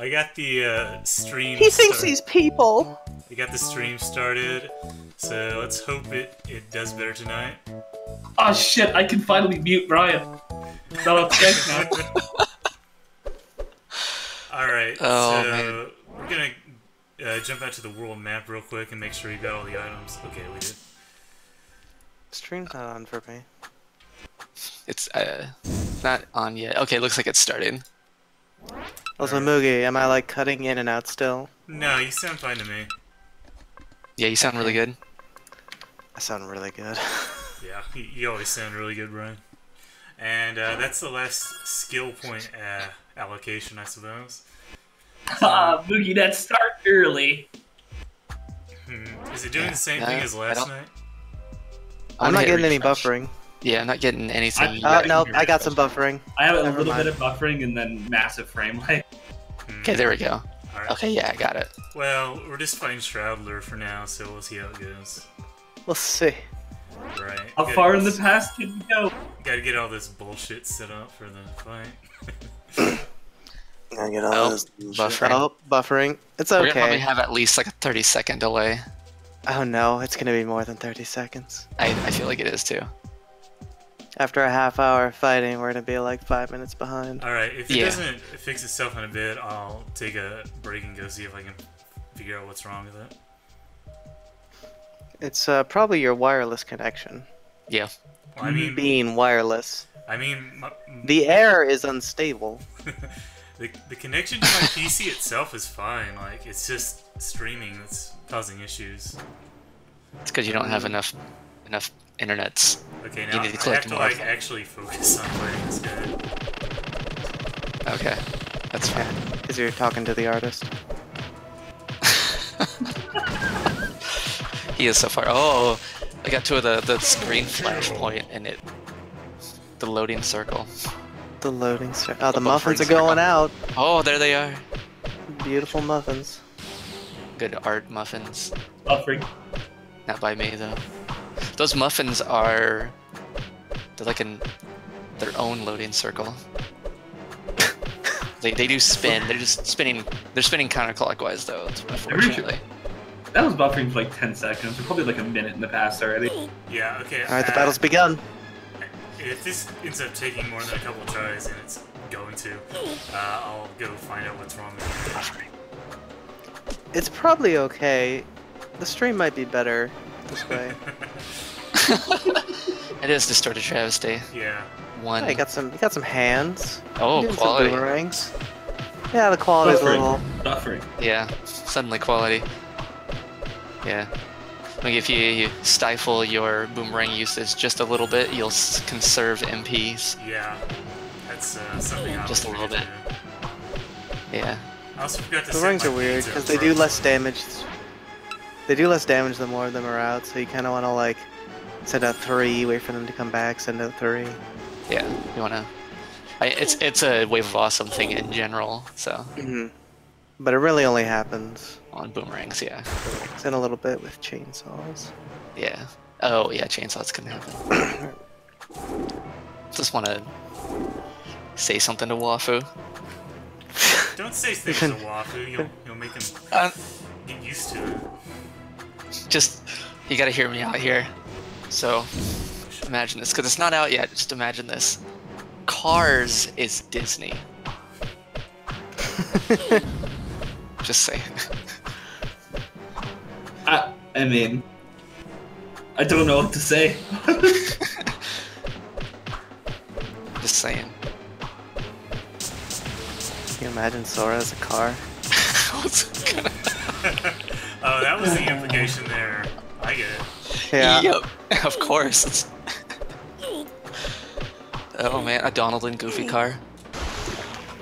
I got the stream. He thinks he's people. We got the stream started, so let's hope it does better tonight. Oh shit! I can finally mute Brian. No, okay now. All right, Oh, so man. we're gonna jump out to the world map real quick and make sure you got all the items. Okay, we did. Stream's not on for me. It's not on yet. Okay, looks like it's started. Also, Moogie, am I like cutting in and out still? No, you sound fine to me. Yeah, you sound really good. I sound really good. Yeah, you always sound really good, Brian. And that's the last skill point allocation, I suppose. Boogie, that start early. Is it doing the same thing as last night? I'm not getting any refresh. buffering. Yeah, I'm not getting anything. No, I got some buffering. I have a Never little mind. bit of buffering and then massive frame rate. Okay, there we go. Alright. Okay, yeah, I got it. Well, we're just fighting Shroudler for now, so we'll see how it goes. We'll see. Right. How far in the past can you go? Gotta get all this bullshit set up for the fight. I get all Oh, this buffering. Oh, buffering. It's We're gonna probably okay. have at least like a 30-second delay. Oh no, it's gonna be more than 30 seconds. I feel like it is too. After a half hour of fighting, we're gonna be like 5 minutes behind. Alright, if it Yeah. doesn't fix itself in a bit, I'll take a break and go see if I can figure out what's wrong with it. It's probably your wireless connection. Yeah. Well, I mean, Being wireless. my, The air is unstable. the connection to my PC itself is fine. Like, it's just streaming that's causing issues. It's because you don't have enough internets. Okay, You now need to I collect have to more. like actually focus on playing this guy. Okay, that's fine. Because you're talking to the artist. He is so far. Oh, I got to the screen flash point and the loading circle. The loading star. Oh, the buffering muffins are circle. going out. Oh, there they are. Beautiful muffins. Good art muffins. Buffering. Not by me though. Those muffins are they're like in their own loading circle. They do spin. They're just spinning. They're spinning counterclockwise though. Unfortunately. That was buffering for like 10 seconds. We're probably like a minute in the past already. Yeah, okay. Alright, the battle's begun. If this ends up taking more than a couple tries, and it's going to, I'll go find out what's wrong with it. It's probably okay. The stream might be better this way. It is distorted travesty. Yeah. One. Yeah, you got some hands. Oh, Doing some quality. boomerangs. Yeah, the quality's a little. Buffering. Yeah, suddenly quality. Yeah. Like if you stifle your boomerang usage just a little bit, you'll conserve MPs. Yeah. That's something I Just a little bit. Yeah. I also forgot to Boomerangs are weird because they do less damage. They do less damage the more of them are out, so you kind of want to like send out 3, wait for them to come back, send out 3. Yeah. You wanna. It's a Wave of Awesome thing in general. So But it really only happens on boomerangs, yeah. in a little bit with chainsaws. Yeah. Oh yeah, chainsaws can happen. Just want to say something to Wafu. Don't say things to Wafu. You'll make him get used to it. Just you gotta hear me out here. So imagine this, because it's not out yet. Just imagine this. Cars is Disney. Just saying. I mean, I don't know what to say. Just saying. Can you imagine Sora as a car? What's gonna... Oh, that was the implication there. I get it. Yeah. Yep, of course. It's... Oh man, a Donald and Goofy car.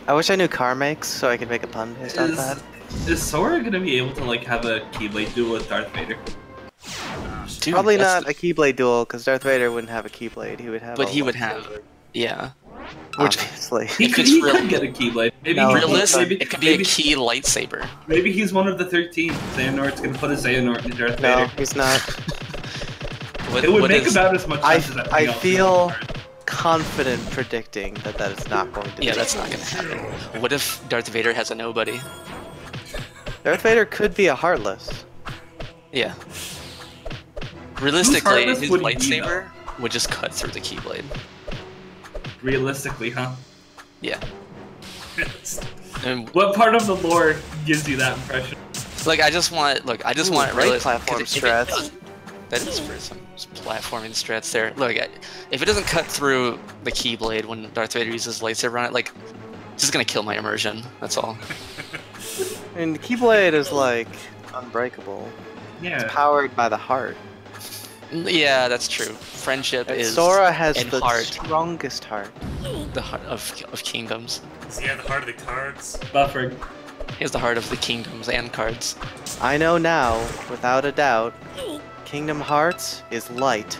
I wish I knew car makes so I could make a pun based on that. Is Sora gonna be able to like have a Keyblade duel with Darth Vader? Dude, Probably that's not a Keyblade duel, because Darth Vader wouldn't have a Keyblade. He would have. But a he would lightsaber. have, yeah. Obviously. He If could, it's he real- could get a Keyblade. Maybe, No, Realistic, it could be a key lightsaber. Maybe he's one of the 13. Xehanort's gonna put a Xehanort in Darth No, Vader. he's not. What, It would what make is- about as much sense as everything I else. feel, confident predicting that that is not going to. Yeah, be. that's not gonna happen. What if Darth Vader has a nobody? Darth Vader could be a Heartless. Yeah. Realistically, Heartless his would he be, lightsaber would just cut through the Keyblade. Realistically, huh? Yeah. And, What part of the lore gives you that impression? like, I just want Great realistic platform strats. That is for some platforming strats there. Look, if it doesn't cut through the Keyblade when Darth Vader uses lightsaber on it, like, it's just gonna kill my immersion. That's all. And the Keyblade is like unbreakable. Yeah. It's powered by the heart. Yeah, that's true. Friendship And is Sora has and the heart, strongest heart. the heart of kingdoms. Does he have the heart of the cards? Buffering. He has the heart of the kingdoms and cards. I know now, without a doubt, Kingdom Hearts is light.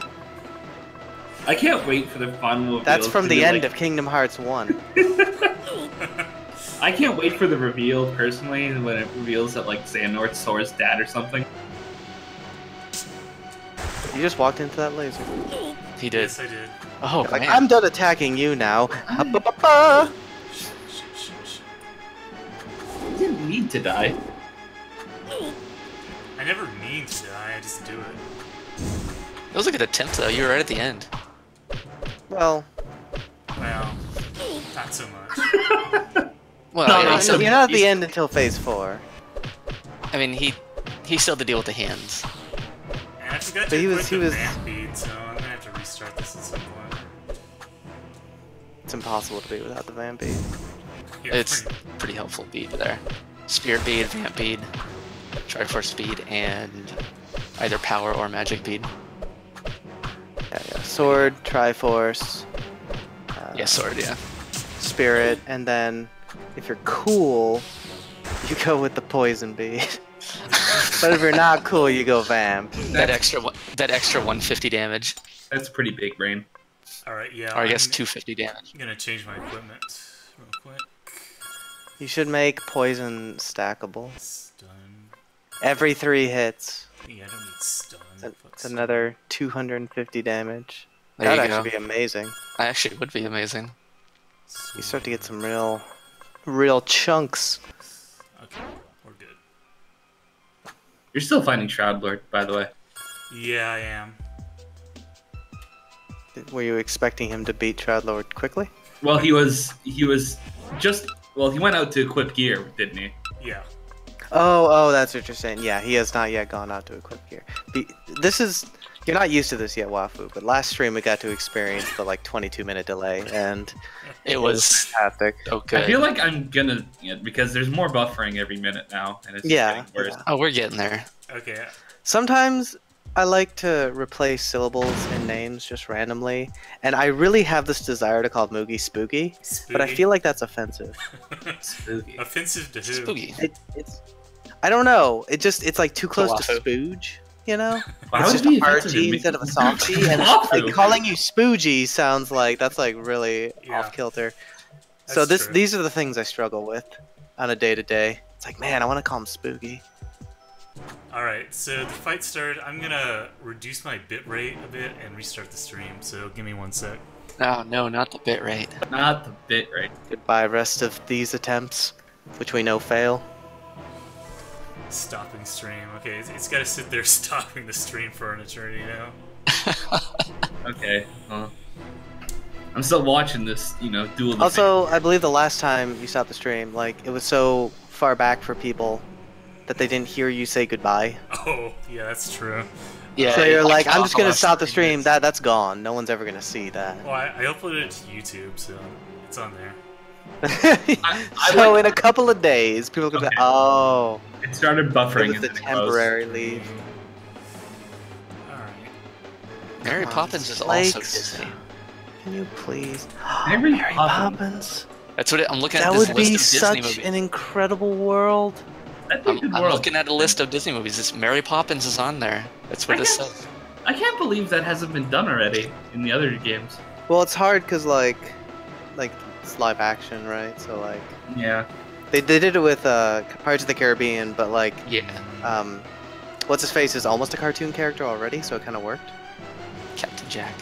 I can't wait for the final reveal. That's from to the be end like- of Kingdom Hearts 1. I can't wait for the reveal, personally, when it reveals that, like, Xehanort's Sora's dad or something. You just walked into that laser. He did. Yes, I did. Oh Like, man. I'm done attacking you now. Ba-ba-ba. He didn't need to die. I never mean to die, I just do it. That was a good attempt though. You were right at the end. Well, Well, not so much. Well, No, yeah, no, he still- you're not at the he's- end until Phase 4. I mean, he still had to deal with the hands. And I forgot But to he equip was- the he was- vamp bead, so I'm gonna have to restart this at some point. It's impossible to beat without the Vamp Bead. Yeah, It's pretty- pretty helpful bead there. Spirit bead, vamp bead, Triforce bead, and either power or magic bead. Yeah. Sword, Triforce, Yeah, sword. Yeah. Spirit, and then if you're cool, you go with the Poison Bead. But if you're not cool, you go Vamp. That extra 150 damage, That's pretty big brain. Alright, yeah. or I guess I'm 250 damage. gonna change my equipment real quick. You should make Poison stackable. Stun. Every 3 hits. Yeah, I don't need stun. It's another 250 damage. There That'd you go. actually be amazing. That actually would be amazing. You start to get some real chunks. Okay, we're good. You're still fighting Shroud Lord, by the way. Yeah, I am. Were you expecting him to beat Shroudlord quickly? Well, he went out to equip gear, didn't he? Yeah. Oh, that's what you're saying. Yeah, he has not yet gone out to equip gear. You're not used to this yet, Wafu, but last stream we got to experience the 22-minute delay, and It was fantastic. so good. I feel like I'm gonna, because there's more buffering every minute now, and it's just Yeah, getting worse. yeah. Oh, we're getting there. Okay. Sometimes I like to replace syllables in names just randomly, and I really have this desire to call Moogie Spooky, but I Spooky. feel like that's offensive. Spooky. Offensive to who? Spooky. It's I don't know. It's like too close to Wafu. spooge, you know? Why It's would just it be a hard offensive to G me? instead of a soft G, and Wafu. like calling you Spoogie sounds like that's like really Yeah. off kilter. That's So true. these are the things I struggle with on a day to day. It's like, man, I want to call him Spooky. Alright, so the fight started. I'm gonna reduce my bitrate a bit and restart the stream, so give me 1 sec. Oh no, not the bit rate. Not the bit right. Goodbye, rest of these attempts, which we know fail. Stopping stream. Okay, it's gotta sit there stopping the stream for an eternity now. Okay. I'm still watching this, duel. the Also, I believe the last time you stopped the stream, it was so far back for people that they didn't hear you say goodbye. Oh, yeah, that's true. Yeah. So you're like, I'm just gonna last stop the 3 stream. minutes. That's gone. No one's ever gonna see that. Well, I uploaded it to YouTube, so it's on there. I So like- in a couple of days, people could be, Okay. oh, It started it buffering. was and the then it closed. temporary leave. Alright. Mary Come on, Poppins is Flakes. also Disney. Can you please? Mary Mary Poppins. Poppins. That's what I'm looking at. That This would list be of Disney such movies. an incredible world. That'd be a good I'm world. looking at a list of Disney movies. It's Mary Poppins is on there. That's what I it guess- says. I can't believe that hasn't been done already in the other games. Well, it's hard because it's live action, right? So Yeah. they did it with Pirates of the Caribbean, but Yeah. what's his face is almost a cartoon character already, so it kind of worked. Captain Jack.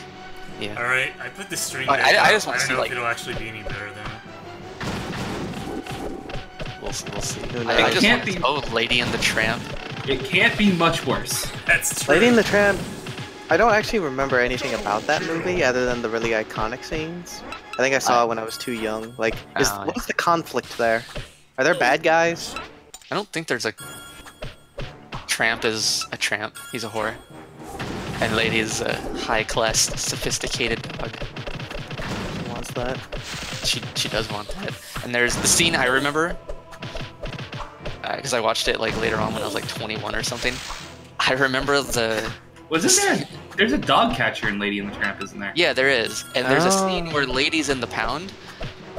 Yeah. Alright, I put the stream Oh, deck I up. just wanna I don't see, know like- if it'll actually be any better than We'll see. Who I think I knows? just Can't want to be- oh, Lady and the Tramp. It can't be much worse. That's true. Lady and the Tramp. I don't actually remember anything about that movie other than the really iconic scenes. I think I saw it when I was too young. Like, Oh, what is the conflict there? Are there bad guys? I don't think there's a... Tramp is a tramp. He's a whore. And Lady is a high-class, sophisticated dog. Who wants that? She does want that. And there's the scene I remember, because I watched it like later on when I was like 21 or something. I remember the... Wasn't there? There's a dog catcher in Lady and the Tramp, isn't there? Yeah, there is. And there's a scene Oh. where Lady's in the pound,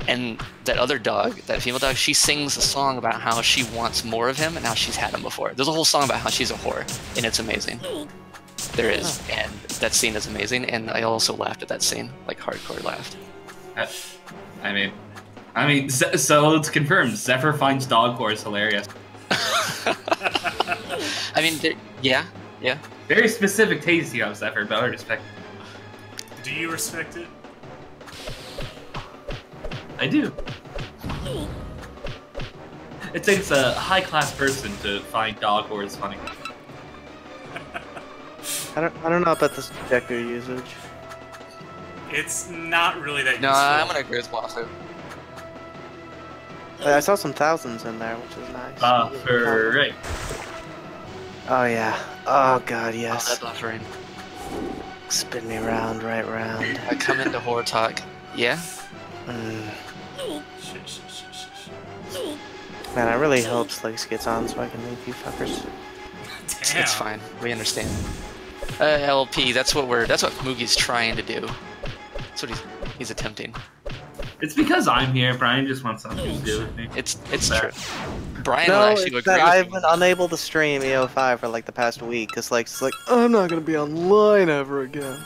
and that other dog, that female dog, she sings a song about how she wants more of him and how she's had him before. There's a whole song about how she's a whore, and it's amazing. There is, and that scene is amazing, and I also laughed at that scene, like hardcore laughed. I mean, so it's confirmed. Zephyr finds dog whores hilarious. I mean, yeah. Very specific taste you have, Zephyr, but I respect. Do you respect it? I do. It takes a high-class person to find dog whores funny. I don't know about the subjector usage. It's not really that No, useful. I'm gonna agree with Wafu. I saw some thousands in there, which is nice. Right. Oh yeah. Oh god, Oh, yes. that buffering. Spin me round, right round. I come into horror talk. Yeah? Mm. Shh. Man, I really hope Slicks gets on so I can leave you fuckers. Damn. It's fine. We understand. LP, that's what Mugi's trying to do. That's what he's attempting. It's because I'm here. Brian just wants something to do with me. It's Fair. true. Brian will No, actually it's agree that with I've me. been unable to stream EO5 for like the past week, cause like it's like I'm not gonna be online ever again.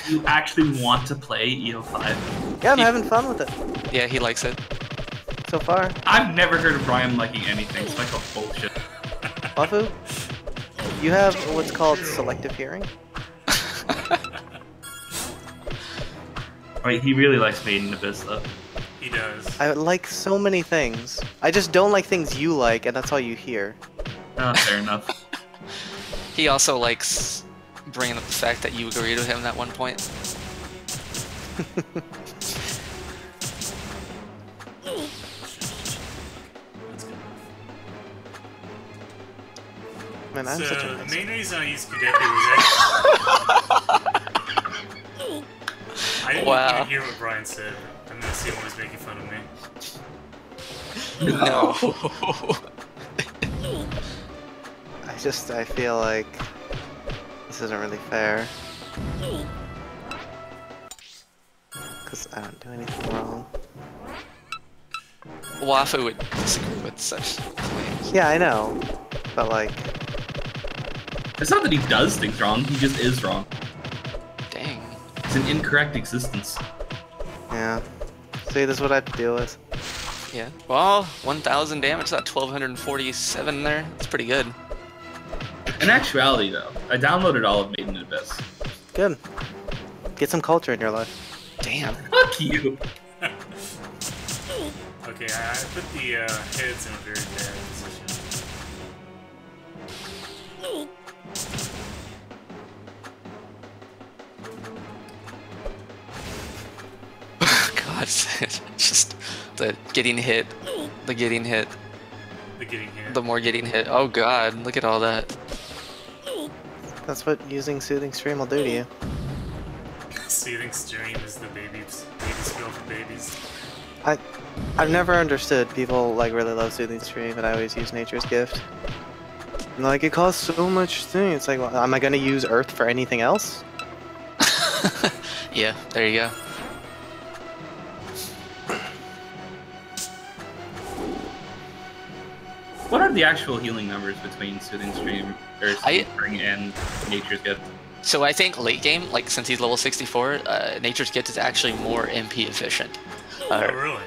You actually want to play EO5? Yeah, I'm having fun with it Yeah, he likes it. so far. I've never heard of Brian liking anything. It's like a bullshit. Wafu, you have what's called selective hearing. Wait, he really likes Made in Abyss though. He does. I like so many things. I just don't like things you like, and that's all you hear. Oh, fair enough. He also likes bringing up the fact that you agreed with him at one point. Man, I'm So, such a the nice. main reason I used Kudeku was actually... I didn't Wow. even hear what Brian said. I'm gonna see him was making fun of me. No. I feel like this isn't really fair. Cause I don't do anything wrong. Wafu would disagree with such claims. Yeah, I know. But like, It's not that he does things wrong, he just is wrong. Dang. It's an incorrect existence. yeah. See, this is what I have to deal with. Yeah. Well, 1,000 damage, that 1,247 there. That's pretty good. In actuality, though, I downloaded all of Made in Abyss. Good. Get some culture in your life. Damn. Fuck you! Okay, I put the heads in a very bad position. God, it's just the getting hit, the getting hit, The getting hit. the more getting hit. Oh God, look at all that. That's what using soothing stream will do to you. Soothing stream is the baby spell for babies. I've never understood people like really love soothing stream, and I always use nature's gift. And like it costs so much thing. It's like, well, am I gonna use Earth for anything else? Yeah, there you go. What are the actual healing numbers between Soothing Stream, or I- Spring, and Nature's Gift? So I think late game, like since he's level 64, Nature's Gift is actually more MP efficient. Oh, really?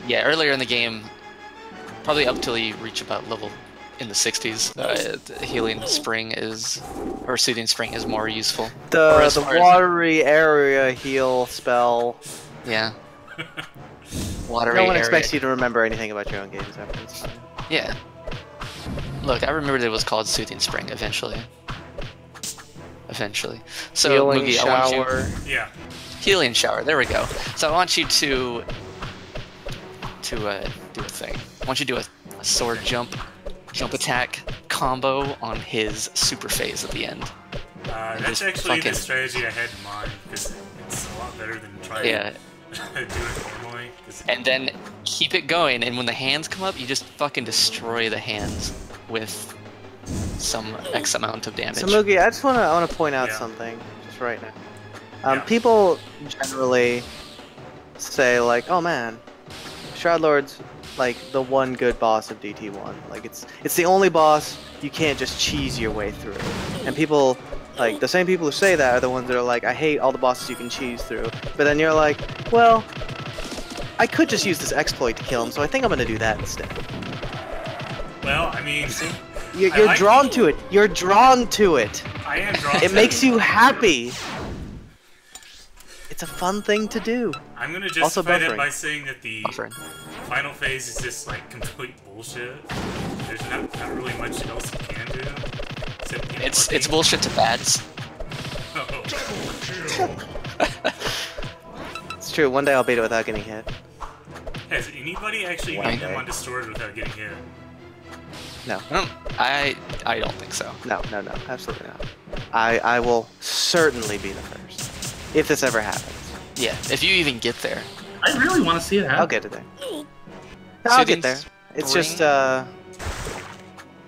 Yeah, earlier in the game, probably up till you reach about level in the 60s, the healing spring is, or soothing spring is more useful. The as far as- watery area heal spell. Yeah. Watery No one area. expects you to remember anything about your own games ever. It's fine. Yeah. Look, I remembered it was called Soothing Spring eventually. Eventually. So, Healing Moogie, I want you... shower. Yeah. Healing shower, there we go. So I want you to do a thing. I want you to do a sword jump attack combo on his super phase at the end. That's just actually the fucking- strategy I had in mind, because it's a lot better than trying Yeah. to do it normally. 'cause- And then keep it going, and when the hands come up, you just fucking destroy the hands with some X amount of damage. So Moogie, I just wanna point out Yeah. something just right now. Yeah. People generally say like, "Oh man, Shroud Lord's like the one good boss of DT1. Like it's the only boss you can't just cheese your way through." And people like the same people who say that are the ones that are like, "I hate all the bosses you can cheese through." But then you're like, "Well, I could just use this exploit to kill him, so I think I'm gonna do that instead." Well, I mean, You're like drawn it. to it. You're drawn to it. I am drawn It to makes you happy. It's a fun thing to do. I'm gonna Also justify that buffering. by saying that the Buffering. final phase is just like complete bullshit. There's not really much else you can do. Except get It's lucky. bullshit to bads. Oh. It's true. One day I'll beat it without getting hit. Has anybody actually One beaten him day. on Distorted without getting hit? No, I don't think so. no, absolutely not. I will certainly be the first if this ever happens. Yeah, if you even get there. I really want to see it happen. I'll get it there. I'll Soothing get there. It's Spring? just I'm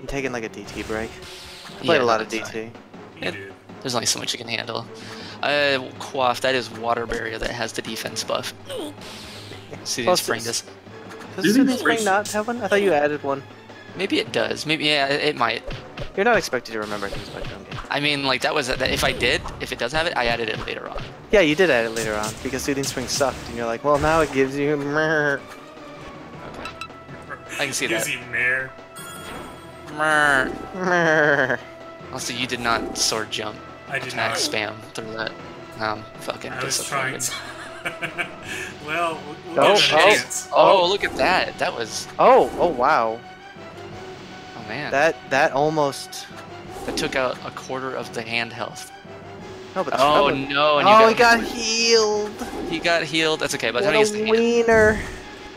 taking like a DT break. I played Yeah, a lot of that's DT. You It- did. There's only so much you can handle. Quaff, that is water barrier that has the defense buff. Soothing Well, Spring it's- does. Does Soothing Soothing Spring Spring- not have one? I thought you added one. Maybe it does. Maybe, yeah, it might. You're not expected to remember things about your own game. I mean, like, that was, if it does have it, I added it later on. Yeah, you did add it later on because Soothing Spring sucked, and you're like, well, now it gives you. Meh. I can see Gives that. you mare. Meh. Meh. Also, you did not sword jump I did attack not. spam through that. Fucking I was trying disappointed. to. Well, we'll Oh, give it a oh. chance. Oh, look at that. That was, Oh wow. oh man. That almost. That took out a quarter of the hand health. No, but Oh trouble- no, and Oh, you he got healed. he got healed. That's okay, by the What time he gets the a hand. wiener.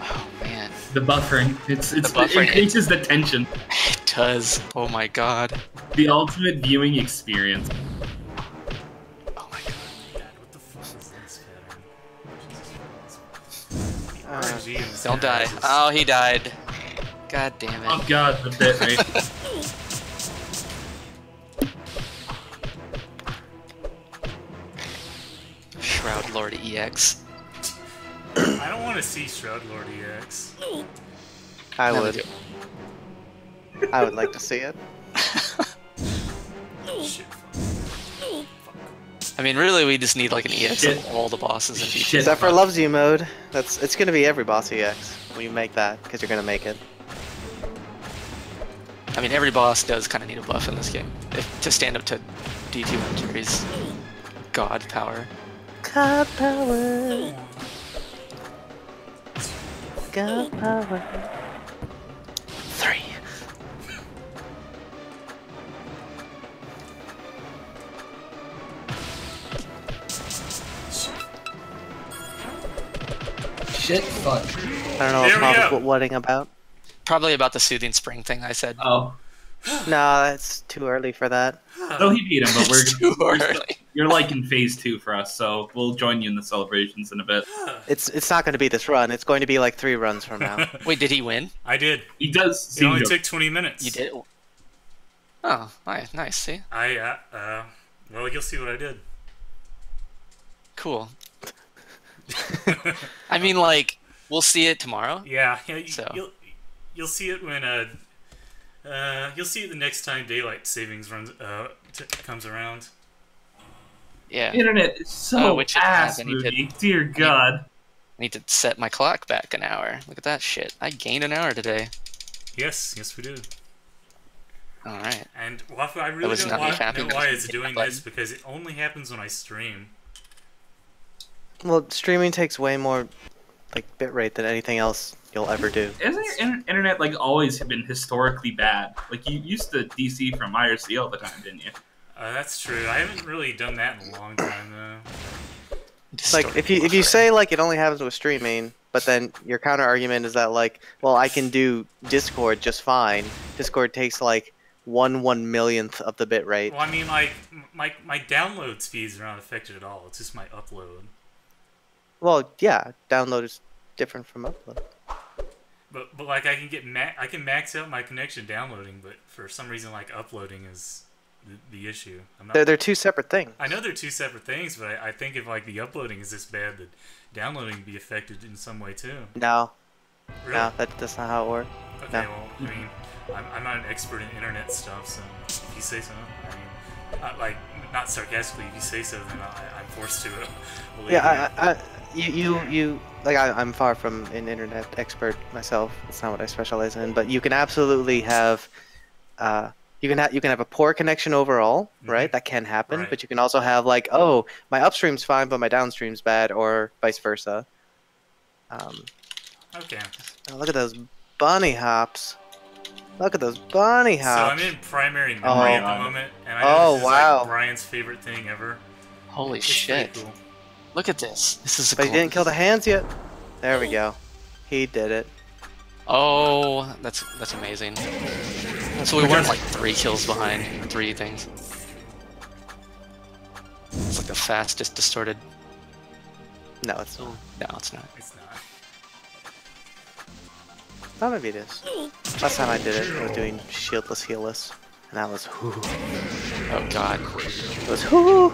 Oh man. The buffering. It buffering, increases the tension. It does. Oh my god. The ultimate viewing experience. Oh my god. God, what the fuck is this pattern? The RNG in this Don't die. guy is- Oh, he died. God damn Oh it. god, the bit rate. Shroud Lord EX. I don't want to see Shroud Lord EX. I No, would. we do. I would like to see it. Shit. Fuck. I mean, really, we just need like an EX Shit. of all the bosses in Shit. DT. Zephyr loves you mode. It's gonna be every boss EX when you make that because you're gonna make it. I mean, every boss does kind of need a buff in this game to stand up to DT1 Jerry's god power. God power. God power. 3. Shit, fuck. I don't know There we what go. Tom's whatting about. Probably about the Soothing Spring thing I said. Oh. No, it's too early for that. No, he beat him, but It's too we're early. you're like in phase 2 for us, so we'll join you in the celebrations in a bit. It's not going to be this run. It's going to be like 3 runs from now. Wait, did he win? I did. He does It seem only to. took 20 minutes. You did? Oh, nice. See? Well, you'll see what I did. Cool. I mean, like, we'll see it tomorrow. Yeah, So. you'll see it when you'll see it the next time daylight savings comes around. Yeah. Internet is so which it ass, has, and he did- movie. Dear God. I need to set my clock back an hour. Look at that shit. I gained an hour today. Yes, we did. All right. And Wafu, I That really was don't not me tapping, know why that was it's me doing hitting a this, because it only happens when I stream. Well, streaming takes way more like bitrate than anything else you'll ever do. Isn't your internet like always been historically bad? Like you used to DC from IRC all the time, didn't you? That's true. I haven't really done that in a long time, though. Like if you say like it only happens with streaming, but then your counter argument is that like, well, I can do Discord just fine. Discord takes like 1/1,000,000th of the bit rate. Well, I mean, like, my download speeds are not affected at all. It's just my upload. Well, yeah, download is different from upload. But like, I can max out my connection downloading, but for some reason, like, uploading is the issue. I'm not, They're two separate things. I know they're two separate things, but I think if like the uploading is this bad, that downloading would be affected in some way too. No, Really? no, that's not how it works. Okay, No. well, I mean, I'm not an expert in internet stuff, so if you say so, I mean, like, not sarcastically, if you say so, then I'm forced to believe Yeah, you like I'm far from an internet expert myself. That's not what I specialize in. But you can absolutely have, you can have a poor connection overall, right? That can happen. Right. But you can also have like, oh, my upstream's fine, but my downstream's bad, or vice versa. Okay. Oh, look at those bunny hops. Look at those bunny So hops. I'm in primary memory at the moment, and I know Oh, this is wow. like Brian's favorite thing ever. Holy It's shit! pretty cool. Look at this. This is. But he didn't kill the hands yet. There we go. He did it. Oh, that's amazing. So we weren't like 3 kills behind 3 things. It's like the fastest distorted. No, it's not. No, it's not. It's not. Oh, maybe it is. Last time I did it, I was doing shieldless, healless, and that was whoo. Oh god. It was whoo.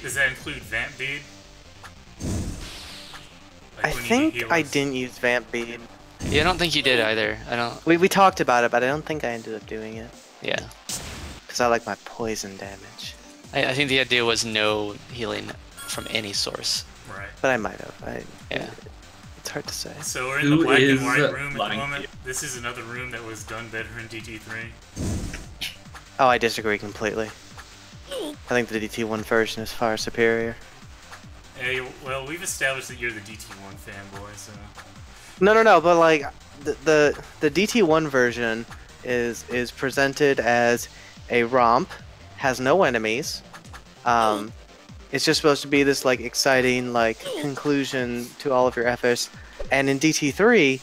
Does that include Vamp Bead? Like I when you do think I healers? didn't use Vamp Bead. Yeah, I don't think you did either. I don't. We talked about it, but I don't think I ended up doing it. Yeah. Because I like my poison damage. I think the idea was no healing from any source. Right. But I might have. Yeah. It's hard to say. So we're in Who the black is and white room at the lying to moment. you? This is another room that was done better in DT3. Oh, I disagree completely. I think the DT1 version is far superior. Hey, well, we've established that you're the DT1 fanboy, so... No, but like the DT1 version is presented as a romp, has no enemies. It's just supposed to be this like exciting like conclusion to all of your efforts. And in DT3,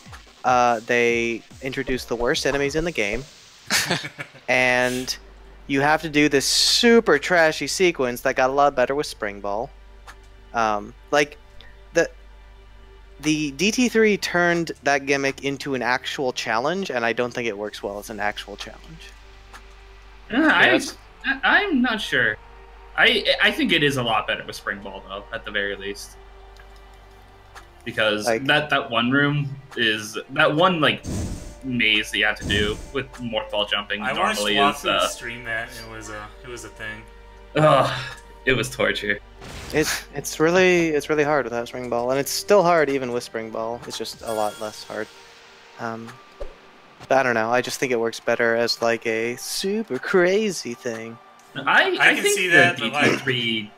they introduced the worst enemies in the game, and you have to do this super trashy sequence that got a lot better with Spring Ball. Like the DT3 turned that gimmick into an actual challenge, and I don't think it works well as an actual challenge. I'm not sure. I think it is a lot better with Spring Ball though, at the very least. Because Like- that one room is that one like maze that you have to do with morphball jumping I watched normally Wafu is stream that, and it was a thing. it was torture. It's really hard without Spring Ball, and it's still hard even with Spring Ball. It's just a lot less hard. But I don't know. I just think it works better as like a super crazy thing. I can think see the that, but, like- DT3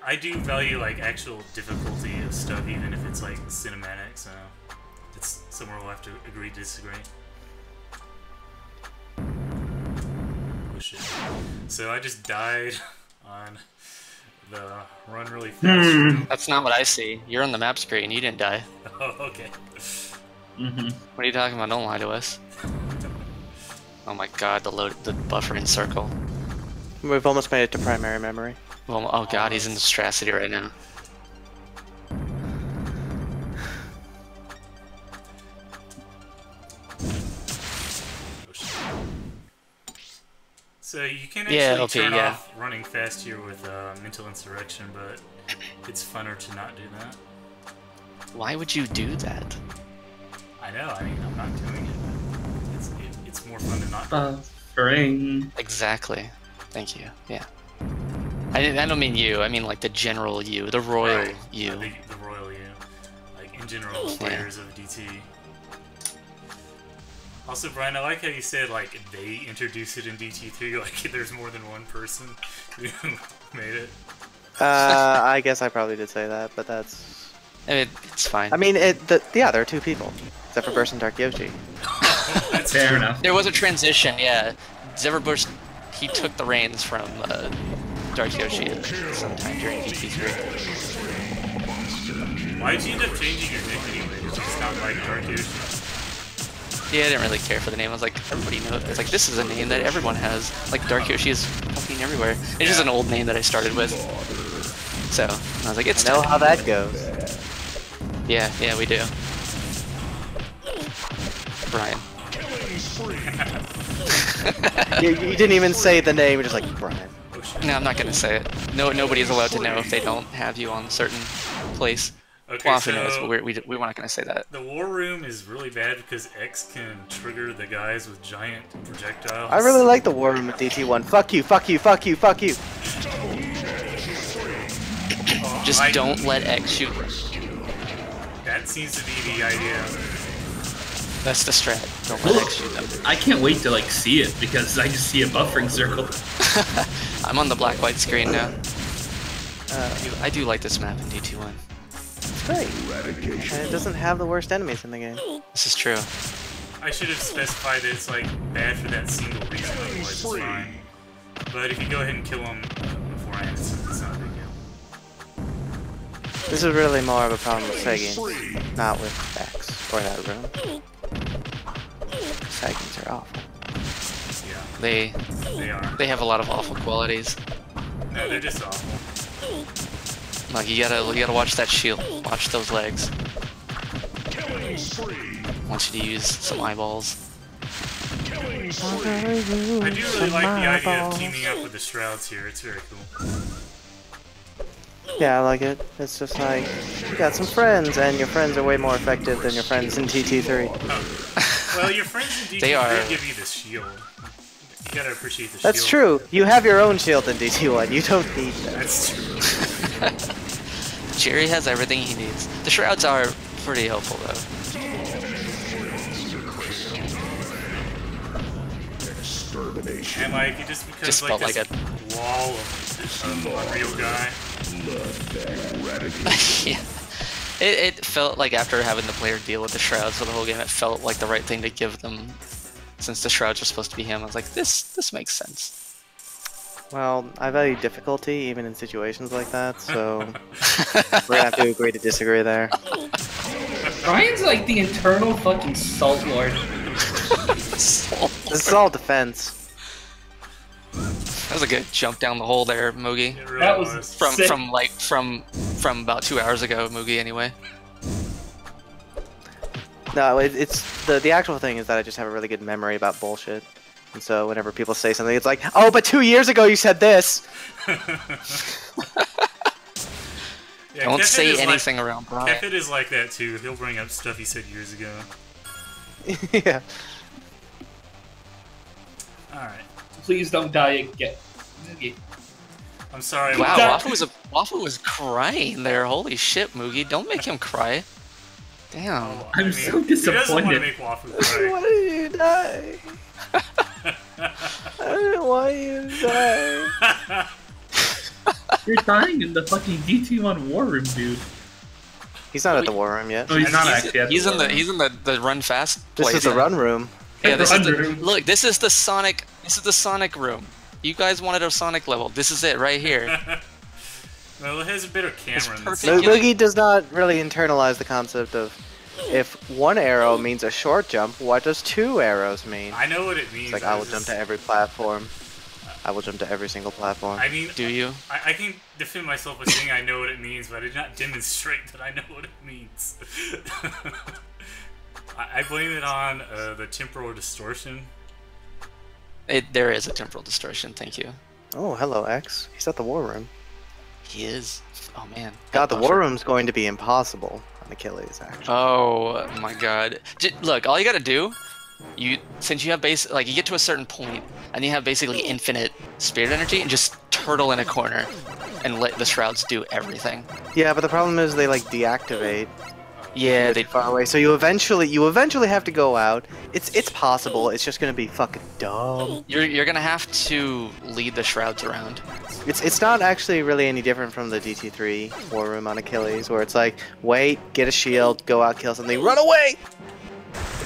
I do value like actual difficulty of stuff, even if it's like cinematic. So it's somewhere we'll have to agree to disagree. Oh shit! So I just died on the run really fast. room. That's not what I see. You're on the map screen. You didn't die. Oh, okay. Mhm. What are you talking about? Don't lie to us. Oh my god, the buffering circle. We've almost made it to primary memory. Well, oh god, he's in Distracity right now. Oh, shit. So you can actually Yeah, okay, turn yeah. off running fast here with mental insurrection, but it's funner to not do that. Why would you do that? I know. I mean, I'm not doing it. It's more fun to not. Buffering. Exactly. Thank you. Yeah. I don't mean you. I mean like the general you, the royal Right. you. The royal you. Like in general, players of DT. Also, Brian, I like how you said, like, they introduced it in DT3, like, there's more than one person who made it. I guess I probably did say that, but that's... It's fine. I mean, yeah, there are two people. Except for Burst and Dark Yoshi. That's Fair true. enough. There was a transition, yeah. Zebra he took the reins from Dark Yoshi sometime during DT3. Why'd you end up changing your nick anyway? Did you just not like Dark Yoshi? Yeah, I didn't really care for the name. I was like, everybody knows. It's like, this is a name that everyone has. Like, Dark Yoshi is fucking everywhere. It's just an old name that I started with. So, I was like, it's I know time. how that goes. Yeah, we do. Brian. You didn't even say the name, you're just like, Brian. No, I'm not gonna say it. No, nobody's allowed to know if they don't have you on certain place. Okay, Wafu so knows, but we're not gonna say that. the war room is really bad because X can trigger the guys with giant projectiles. I really like the war room with DT1. Fuck you, fuck you, fuck you, fuck you. Just don't let X shoot. That seems to be the idea. That's the strat. Don't let X shoot them. I can't wait to like see it because I just see a buffering circle. I'm on the black-white screen now. I do like this map in DT1. It's great. And it doesn't have the worst enemies in the game. This is true. I should have specified that it's like bad for that single reason, otherwise it's fine. But if you go ahead and kill them beforehand, it's not a big deal. This is really more of a problem with Seggings, not with X or that room. Seggings are awful. Yeah, They are. they have a lot of awful qualities. No, they're just awful. Like you gotta watch that shield. Watch those legs. I want you to use some eyeballs. I do really like the idea of teaming up with the Shrouds here. It's very cool. Yeah, I like it. It's just like, you got some friends, and your friends are way more effective than your friends in TT3. Oh. Well, your friends in DT3 They are. give you the shield. You gotta appreciate the That's shield. true. You have your own shield in DT1. You don't need that. That's true. Jerry has everything he needs. The shrouds are pretty helpful though. And like, it just becomes Just like felt this like wall of unreal guy. Yeah. It felt like after having the player deal with the shrouds for the whole game, it felt like the right thing to give them, since the shrouds are supposed to be him. I was like, this makes sense. Well, I value difficulty even in situations like that, so we're gonna have to agree to disagree there. Brian's like the internal fucking salt lord. This is all defense. That was a good jump down the hole there, Moogie. It really That was sick. From about 2 hours ago, Moogie. Anyway. No, it's the actual thing is that I just have a really good memory about bullshit. And so whenever people say something, it's like, oh, but 2 years ago you said this! Yeah, Don't Kefid say is anything around Brian. Kefid is like that too. He'll bring up stuff he said years ago. Yeah. Alright. Please don't die again. I'm sorry. Wow, That- Wafu was crying there. Holy shit, Moogie! Don't make him cry. Damn. Oh, I'm so Who doesn't want to disappointed. make Wafu Why cry? did you die? I didn't want you to die. You're dying in the fucking DT1 war room, dude. He's not at the war room yet. Oh, he's not actually at He's the in war the room. he's in the run fast. This place. is the run room. Yeah, this is the Run room. look. This is the Sonic. This is the Sonic room. You guys wanted a Sonic level. This is it right here. Well, it has a better camera. than perfect. some- Boogie does not really internalize the concept of if one arrow means a short jump, what does 2 arrows mean? I know what it means. It's like, I will it's jump just- to every platform. I will jump to every single platform. I mean, Do you? I can defend myself by saying I know what it means, but I did not demonstrate that I know what it means. I blame it on the temporal distortion. There is a temporal distortion. Thank you. Oh, hello, X. He's at the war room. He is. Oh man. God, the That war buffer. room's going to be impossible on Achilles, actually. Oh my god. Look, all you gotta do, since you have you get to a certain point, and you have basically infinite spirit energy, and just turtle in a corner, and let the shrouds do everything. Yeah, but the problem is they, like, deactivate. Yeah, You're they. too far away. So you eventually have to go out. It's possible. It's just gonna be fucking dumb. You're gonna have to lead the shrouds around. It's not actually really any different from the DT3 War Room on Achilles, where it's like, wait, get a shield, go out, kill something, run away.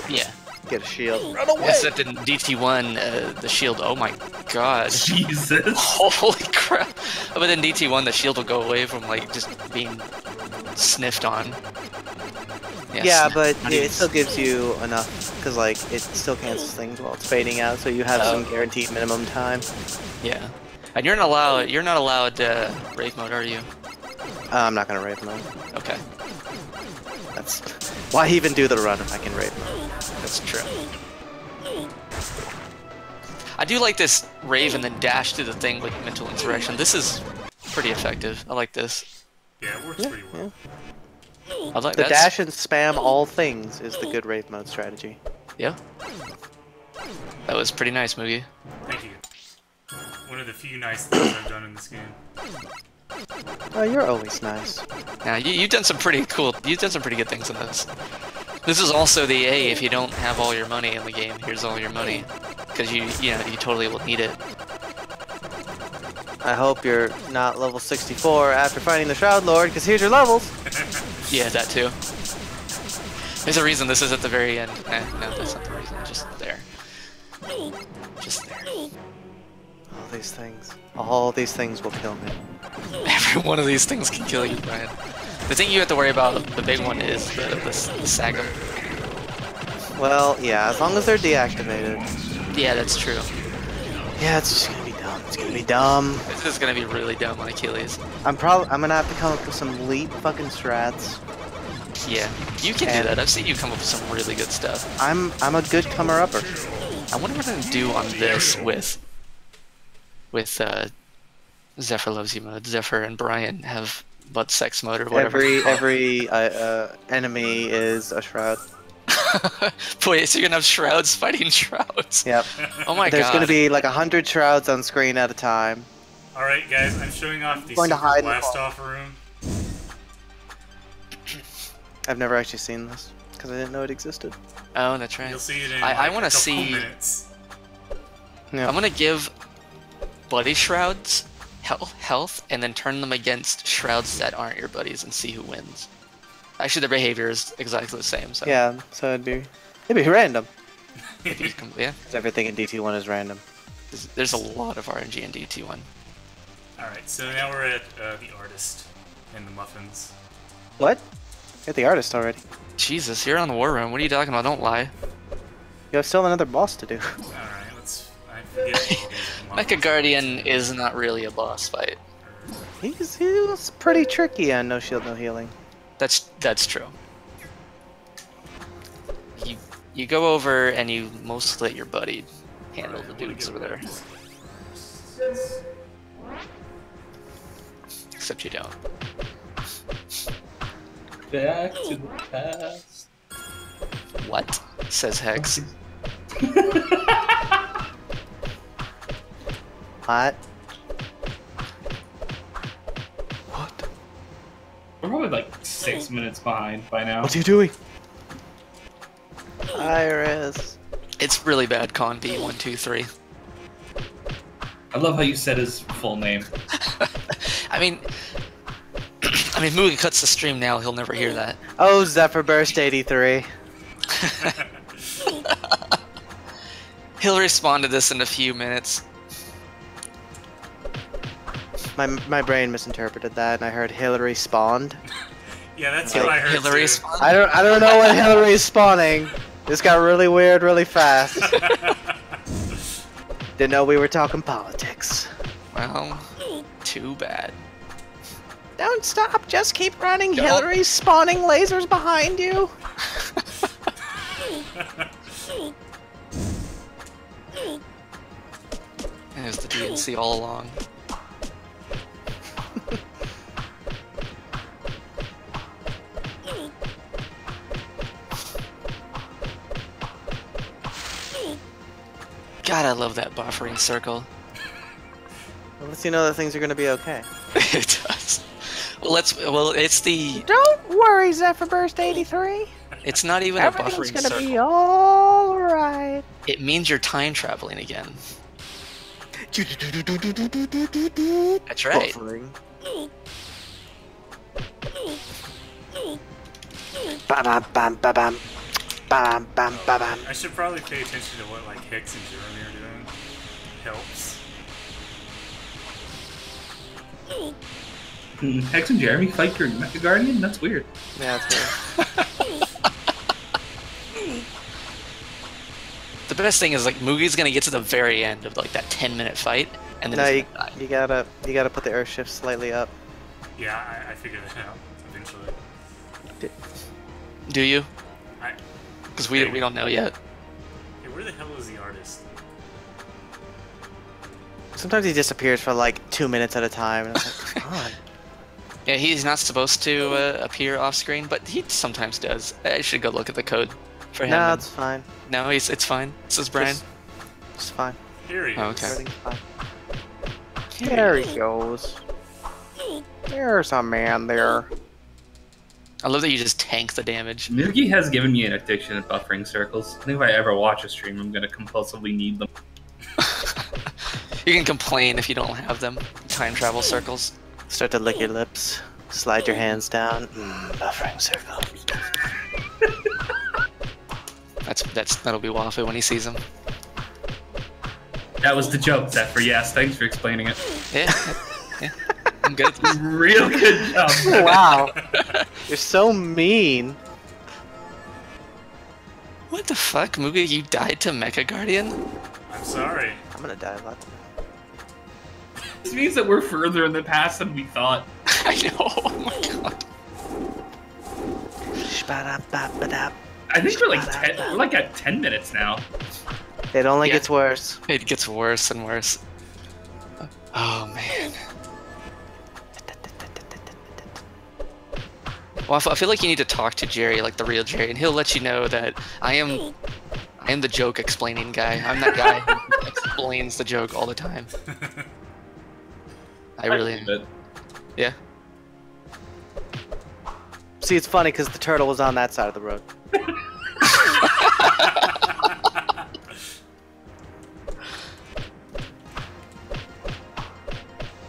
Yeah. Get a shield, run away. Except in DT1, the shield. Oh my god. Jesus. Holy crap! But in DT1, the shield will go away from like just being sniffed on. Yeah, but it still gives you enough, because like it still cancels things while it's fading out, so you have some guaranteed minimum time. Yeah, and you're not allowed brave mode, are you? I'm not gonna raid mode. Okay, That's why even do the run if I can raid mode. that's true. I do like this rave and then dash to the thing with mental insurrection. This is pretty effective. I like this. Yeah, it works pretty well. I like The that. dash and spam all things is the good raid mode strategy. Yeah. That was pretty nice, Moogie. Thank you. One of the few nice things I've done in this game. Oh, you're always nice. Now you've done some pretty cool. You've done some pretty good things in this. This is also the if you don't have all your money in the game, here's all your money, because you totally will need it. I hope you're not level 64 after fighting the Shroud Lord, because here's your levels. Yeah, that too. There's a reason this is at the very end. No, that's not the reason. Just there. Just there. All these things will kill me. Every one of these things can kill you, Brian. The thing you have to worry about, the big one, is the Sagum. Well, yeah, as long as they're deactivated. Yeah, that's true. Yeah, it's just gonna be dumb. It's gonna be dumb. This is gonna be really dumb on Achilles. I'm gonna have to come up with some elite fucking strats. Yeah, you can do that. I've seen you come up with some really good stuff. I'm a good comer-upper. I wonder what I'm gonna do on this with Zephyr Loves You mode. Zephyr and Brian have butt sex mode or whatever. Every enemy is a shroud. Boy, so you're gonna have shrouds fighting shrouds. Yep. Oh my There's god. gonna be like 100 shrouds on screen at a time. Alright guys, I'm showing off the Going to super hide in the blast wall. off room. I've never actually seen this because I didn't know it existed. Oh, that's right. You'll see it in I like, wanna a couple see- minutes. Yeah. I'm gonna give buddy shrouds health and then turn them against shrouds that aren't your buddies and see who wins. Actually, their behavior is exactly the same. So Yeah, so it'd be random. if you yeah, 'Cause everything in DT1 is random. there's a lot of RNG in DT1. Alright, so now we're at the artist and the muffins. What? You're the artist already. Jesus, you're on the war room. What are you talking about? Don't lie. You have still another boss to do. Alright, I forget all these Mecha muffins. Guardian is not really a boss fight. He was pretty tricky on No Shield, No Healing. That's true. You go over and you mostly let your buddy handle the dudes over there. Except you don't. Back to the past. What? Says Hex. What? We're probably like 6 minutes behind by now. What are you doing? Iris. It's really bad, Con B123. I love how you said his full name. I mean, Moogie cuts the stream now. He'll never hear that. Oh, Zephyr Burst 83. He'll respond to this in a few minutes. My brain misinterpreted that, and I heard Hillary spawned. Yeah, that's what I heard Hillary too. spawned. I don't know what Hillary is spawning. This got really weird really fast. Didn't know we were talking politics. Well, too bad. Don't stop, just keep running. Don't. Hillary's spawning lasers behind you. There's the DNC all along. God, I love that buffering circle. Well, let's you know that things are gonna be okay. It does. Well, it's the. Don't worry, Zephyr Burst 83. It's not even a Everything's buffering gonna circle. be all right. It means you're time traveling again. That's right. Buffering. Ba-bam, bam, ba-bam. Bam, bam, ba-bam. I should probably pay attention to what like Hex and Jeremy are doing. Helps. Hex and Jeremy fight your Mecha Guardian? That's weird. Yeah, that's good. The best thing is like Mugi's gonna get to the very end of like that 10-minute fight, and then No, he's you gonna die. you gotta put the earth shift slightly up. Yeah, I figured that out eventually. Do you? I, Because we don't know yet. hey, where the hell is the artist? Sometimes he disappears for like 2 minutes at a time. And I'm like, come on. Yeah, he's not supposed to appear off screen, but he sometimes does. I should go look at the code for him. No, it's fine. No, it's fine. Says Brian. It's fine. Here he is. Oh, okay. Everything's fine. There he goes. There's a man there. I love that you just tank the damage. Mugi has given me an addiction at buffering circles. I think if I ever watch a stream, I'm gonna compulsively need them. You can complain if you don't have them. Time travel circles. Start to lick your lips. Slide your hands down. Buffering circle. That'll be Wafu when he sees them. That was the joke, Zephyr. Yes, thanks for explaining it. Yeah, yeah. I'm good. Real good job. Wow. You're so mean. What the fuck, Mugi? You died to Mecha Guardian? I'm sorry. I'm gonna die a lot. This means that we're further in the past than we thought. I know. Oh my god. Shba-da-ba-ba-da. I think we're like at 10 minutes now. It only Yeah. gets worse. It gets worse and worse. Oh man. Well, I feel like you need to talk to Jerry, like the real Jerry, and he'll let you know that I am the joke explaining guy. I'm that guy who explains the joke all the time. I really am. But Yeah. See, it's funny because the turtle was on that side of the road.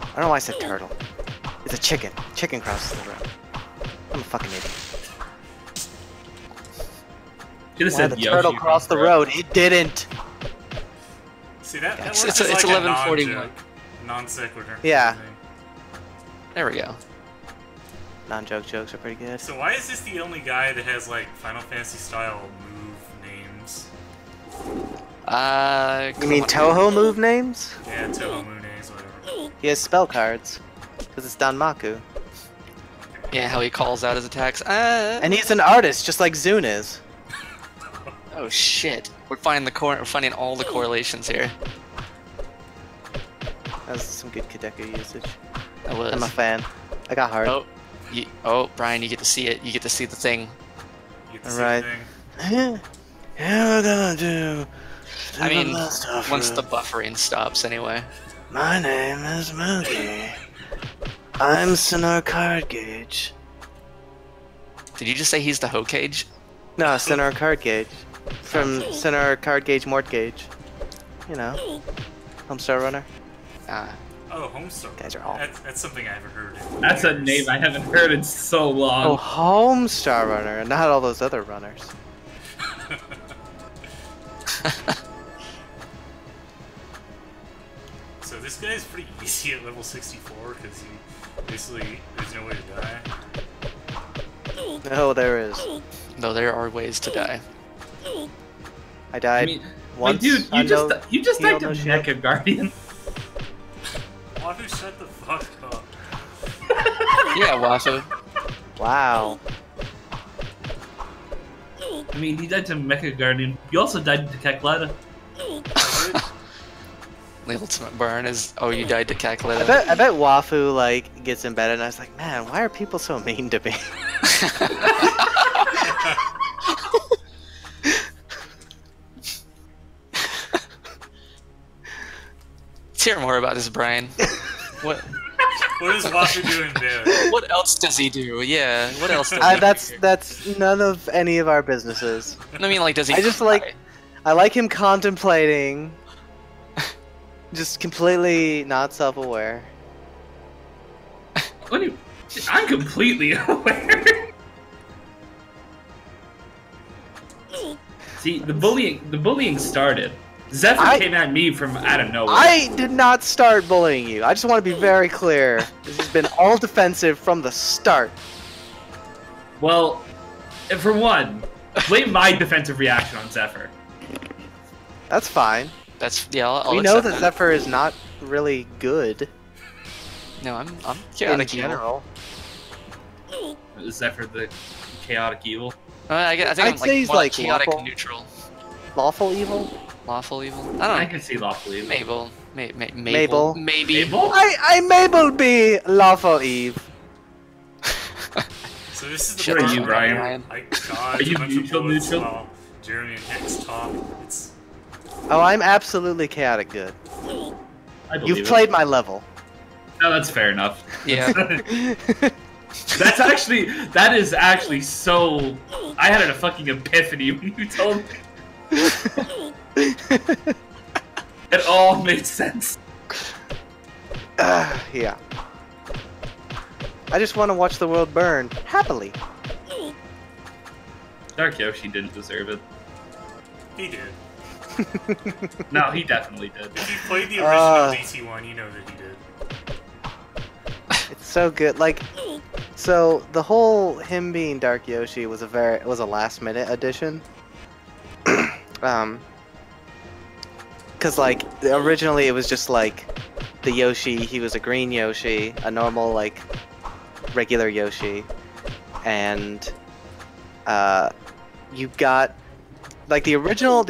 I don't know why I said turtle. It's a chicken. Chicken crosses the road. I'm a fucking idiot. should have Why said the Yoshi turtle from crossed the Fred. road? It didn't. See that? that It's- works it's as like 11:41. a non-joke, non-sequitur. Yeah. thing. There we go. Non-joke jokes are pretty good. So why is this the only guy that has like Final Fantasy style move names? You mean Toho move names? Yeah, Toho Moon names, whatever. He has spell cards. Because it's Danmaku. Yeah, how he calls out his attacks. And he's an artist, just like Zune is. Oh shit. We're finding all the correlations here. That was some good Kadeku usage. That was. I'm a fan. I got hard. Oh, Brian, you get to see it. You get to see the thing. You get to see Alright. the thing. Yeah, we're gonna do. I mean, stuff. once the buffering stops, anyway. My name is Moogie. I'm Sinnoh Card Gauge. Did you just say he's the Hokage? No, Sinnoh Card Gauge. From Sinnoh Card Gauge Mort Gauge. You know. Homestar Runner. Oh, Homestar. Guys are all. That's something I haven't heard. In That's a years. name I haven't heard in so long. Oh, Homestar Runner, and not all those other runners. So this guy's pretty easy at level 64 because he basically there's no way to die. No, there is. Though there are ways to die. I died I mean, once. dude, I you know just heal died to no shield. Mecha Guardian. Wafu, shut the fuck up. Yeah, Wafu. Wow. I mean, he died to Mecha Guardian. You also died to Kakleta. The ultimate burn is, oh, you died to I Kakleta. bet Wafu like gets embedded, and I was like, man, why are people so mean to me? Let's hear more about this, Brian. What? What is Wafu doing there? What else does he do? Yeah, what else does he do? That's none of any of our businesses. I mean, like, does he? I just like, I like him contemplating, just completely not self-aware. What do you... I'm completely aware. See, the bullying started. Zephyr came at me from out of nowhere. I did not start bullying you. I just want to be very clear. This has been all defensive from the start. Well, for one, blame my defensive reaction on Zephyr. That's fine. That's yeah. I'll We know accept that Zephyr is not really good No, I'm in chaotic general. Zephyr the chaotic evil. I think I'd I'm say he's more like chaotic lawful. neutral. Lawful evil? Lawful evil? I don't I know. can see lawful evil. Mabel. Maybe. Mabel? I Mabel be lawful Eve. So this is the Shut What are part you, where Brian? I dodge Are you a bunch of neutral, bullets neutral? while Jeremy and Hex talk. It's Oh, I'm absolutely chaotic good. I believe You've it. played my level. No, that's fair enough. Yeah. That is actually so... I had a fucking epiphany when you told me. It all made sense. Yeah. I just want to watch the world burn happily. Dark Yoshi didn't deserve it. he did. No, he definitely did. If you played the original DT1, you know that he did. It's so good. Like, so the whole him being Dark Yoshi was a last minute addition. Cause like originally it was just like the Yoshi. He was a green Yoshi, a normal like regular Yoshi, and you got like the original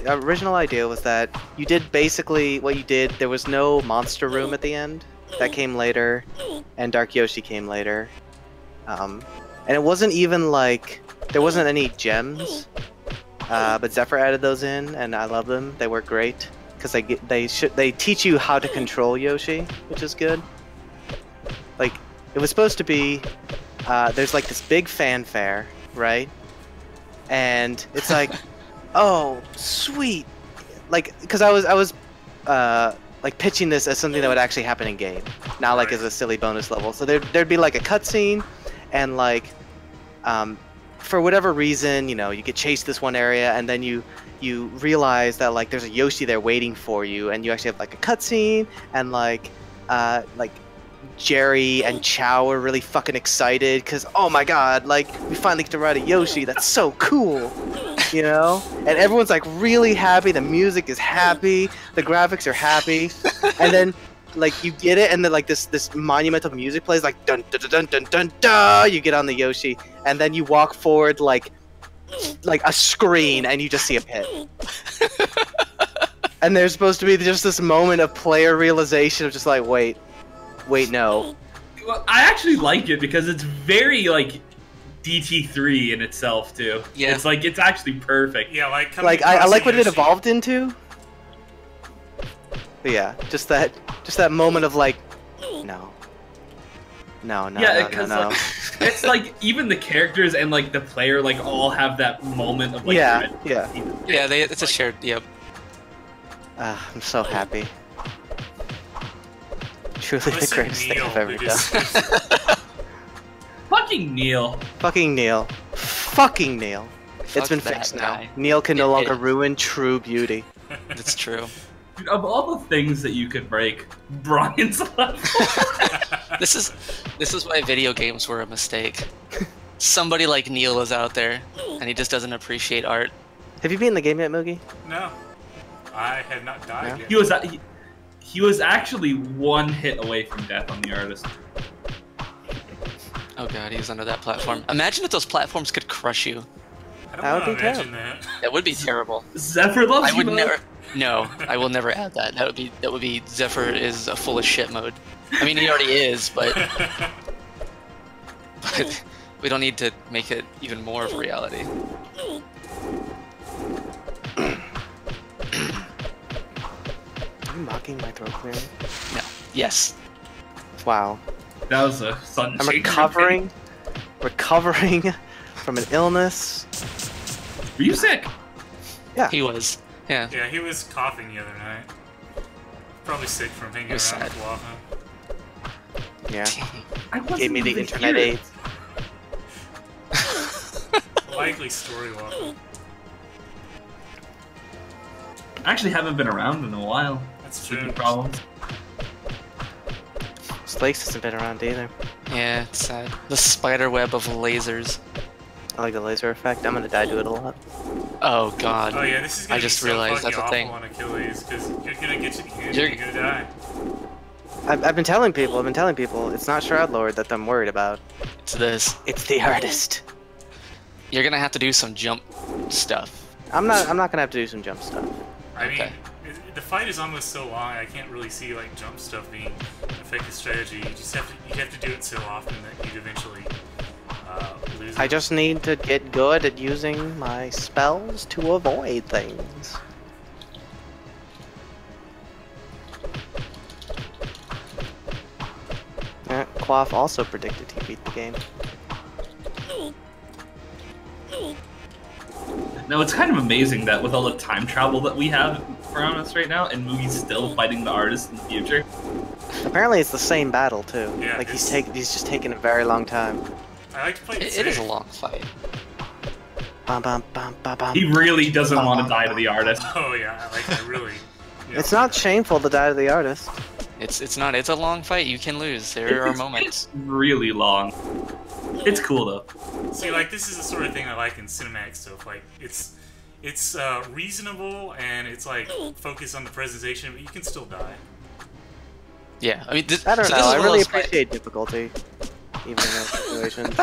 original idea was that you did basically what you did. There was no monster room at the end. That came later, and Dark Yoshi came later. And it wasn't even like there wasn't any gems, but Zephyr added those in, and I love them. They work great because they teach you how to control Yoshi, which is good. Like it was supposed to be, there's like this big fanfare, right? And it's like, oh sweet, like because I was like pitching this as something that would actually happen in game, not like as a silly bonus level. So there'd be like a cutscene, and like, for whatever reason, you know, you get chased this one area, and then you realize that like there's a Yoshi there waiting for you, and you actually have like a cutscene, and like Jerry and Chow are really fucking excited because oh my god, like we finally get to ride a Yoshi. That's so cool. You know, and everyone's like really happy. The music is happy. The graphics are happy, and then like you get it, and then like this monumental music plays, like dun dun dun dun dun dun. You get on the Yoshi, and then you walk forward like a screen, and you just see a pit. And there's supposed to be just this moment of player realization of just like wait, no. Well, I actually like it because it's very like DT3 in itself too. Yeah. It's like it's actually perfect. Yeah, like coming Like I across like a what it Yoshi- evolved into. But yeah, just that moment of like, no, Yeah, no, no. like, it's like even the characters and like the player like all have that moment of like Yeah, dread. yeah. Yeah, it's a shared. Yep. I'm so happy. Truly I the said greatest thing Neil, I've ever who done. just- Fucking Neil. Fucking Neil. Fucking Neil. It's Fuck been that fixed guy. now. Neil can no It longer is. ruin true beauty. That's true. Dude, of all the things that you could break, Brian's level. This is why video games were a mistake. Somebody like Neil is out there, and he just doesn't appreciate art. Have you beaten the game yet, Moogie? No, I have not died No? yet. He was actually one hit away from death on the artist. Oh god, he's under that platform. Imagine if those platforms could crush you. I don't That would want be to imagine that. That would be terrible. Zephyr loves I you. would man. never. No, I will never add that. That would be Zephyr is a full of shit mode. I mean, he already is, but we don't need to make it even more of a reality. Are you mocking my throat clearing? No. Yes. Wow. That was a sudden I'm change. recovering from an illness. Were you sick? Yeah. He was. Yeah. Yeah, he was coughing the other night. Probably sick from hanging was around sad. with Waha. Yeah. I wasn't Gave me the even internet here. AIDS. Likely story Waha. I actually haven't been around in a while. That's Sleeping true. problems. Slakes hasn't been around either. Yeah, it's sad. The spider web of lasers. I like the laser effect. I'm gonna die to it a lot. Oh god. Oh yeah, this is gonna I just be so realized fucking that's a awful thing. on Achilles, because you're gonna get to the end You're- and you're gonna die. I've been telling people, it's not Shroud Lord that I'm worried about. It's this. It's the artist. You're gonna have to do some jump stuff. I'm not gonna have to do some jump stuff. I mean, Okay. the fight is almost so long, I can't really see like jump stuff being an effective strategy. You just have to do it so often that you'd eventually lose it. I just need to get good at using my spells to avoid things. Quaff also predicted he beat the game. No, it's kind of amazing that with all the time travel that we have around us right now, and Mugi's still fighting the artist in the future. Apparently it's the same battle too. Yeah, Like he's it's- just taking a very long time. I like to play It is a long fight. Bum, bum, bum, bum, bum. He really doesn't want to die to the artist. Oh yeah, I like that really. Yeah. It's not shameful to die to the artist. It's not. It's a long fight. You can lose. There are moments. It's really long. It's cool though. See, like this is the sort of thing I like in cinematic stuff. Like it's reasonable and it's like focused on the presentation, but you can still die. Yeah. I mean, I don't so know. this is I one of really those fights- appreciate difficulty, even in those situations.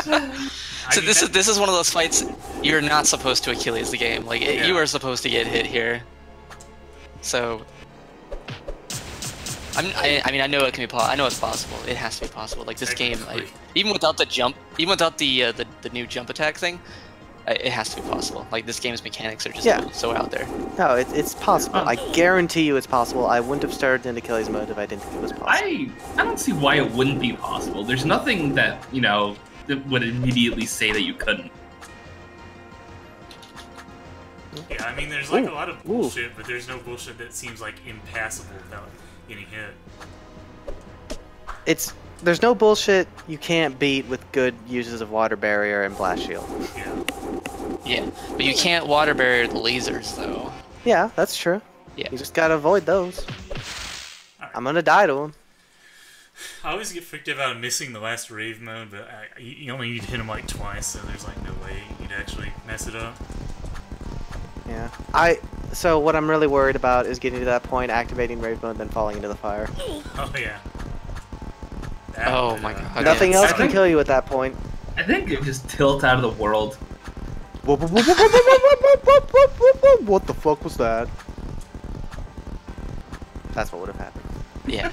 So this is one of those fights you're not supposed to Achilles the game. Like Yeah. you are supposed to get hit here. So I mean I know it can be I know it's possible. It has to be possible. Like this game, Technically. even without the jump, even without the new jump attack thing, it has to be possible. Like this game's mechanics are just Yeah. so out there. No, it's possible. I guarantee you it's possible. I wouldn't have started in Achilles mode if I didn't think it was possible. I don't see why it wouldn't be possible. There's nothing that, you know, that would immediately say that you couldn't. Yeah, I mean, there's like Ooh, a lot of ooh. bullshit, but there's no bullshit that seems like impassable without getting hit. There's no bullshit you can't beat with good uses of water barrier and blast shield. Yeah. Yeah, but you can't water barrier the lasers though. Yeah, that's true. Yeah. You just gotta avoid those. Alright. I'm gonna die to them. I always get freaked out about missing the last rave mode, but you only need to hit him like twice, so there's like no way you'd actually mess it up. Yeah. So what I'm really worried about is getting to that point, activating rave mode, then falling into the fire. Oh yeah. That Oh would, my god. Okay. Nothing else can think- kill you at that point. I think it just tilt out of the world. What the fuck was that? That's what would have happened. Yeah.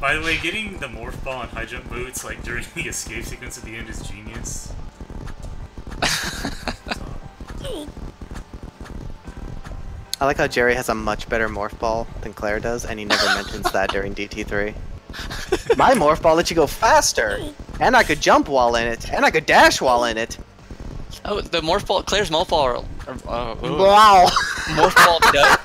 By the way, getting the morph ball and high jump boots like during the escape sequence at the end is genius. I like how Jerry has a much better morph ball than Claire does, and he never mentions that during DT3. My morph ball lets you go faster, and I could jump while in it, and I could dash while in it. Oh, the morph ball, Claire's morph ball. Wow. Morph ball does.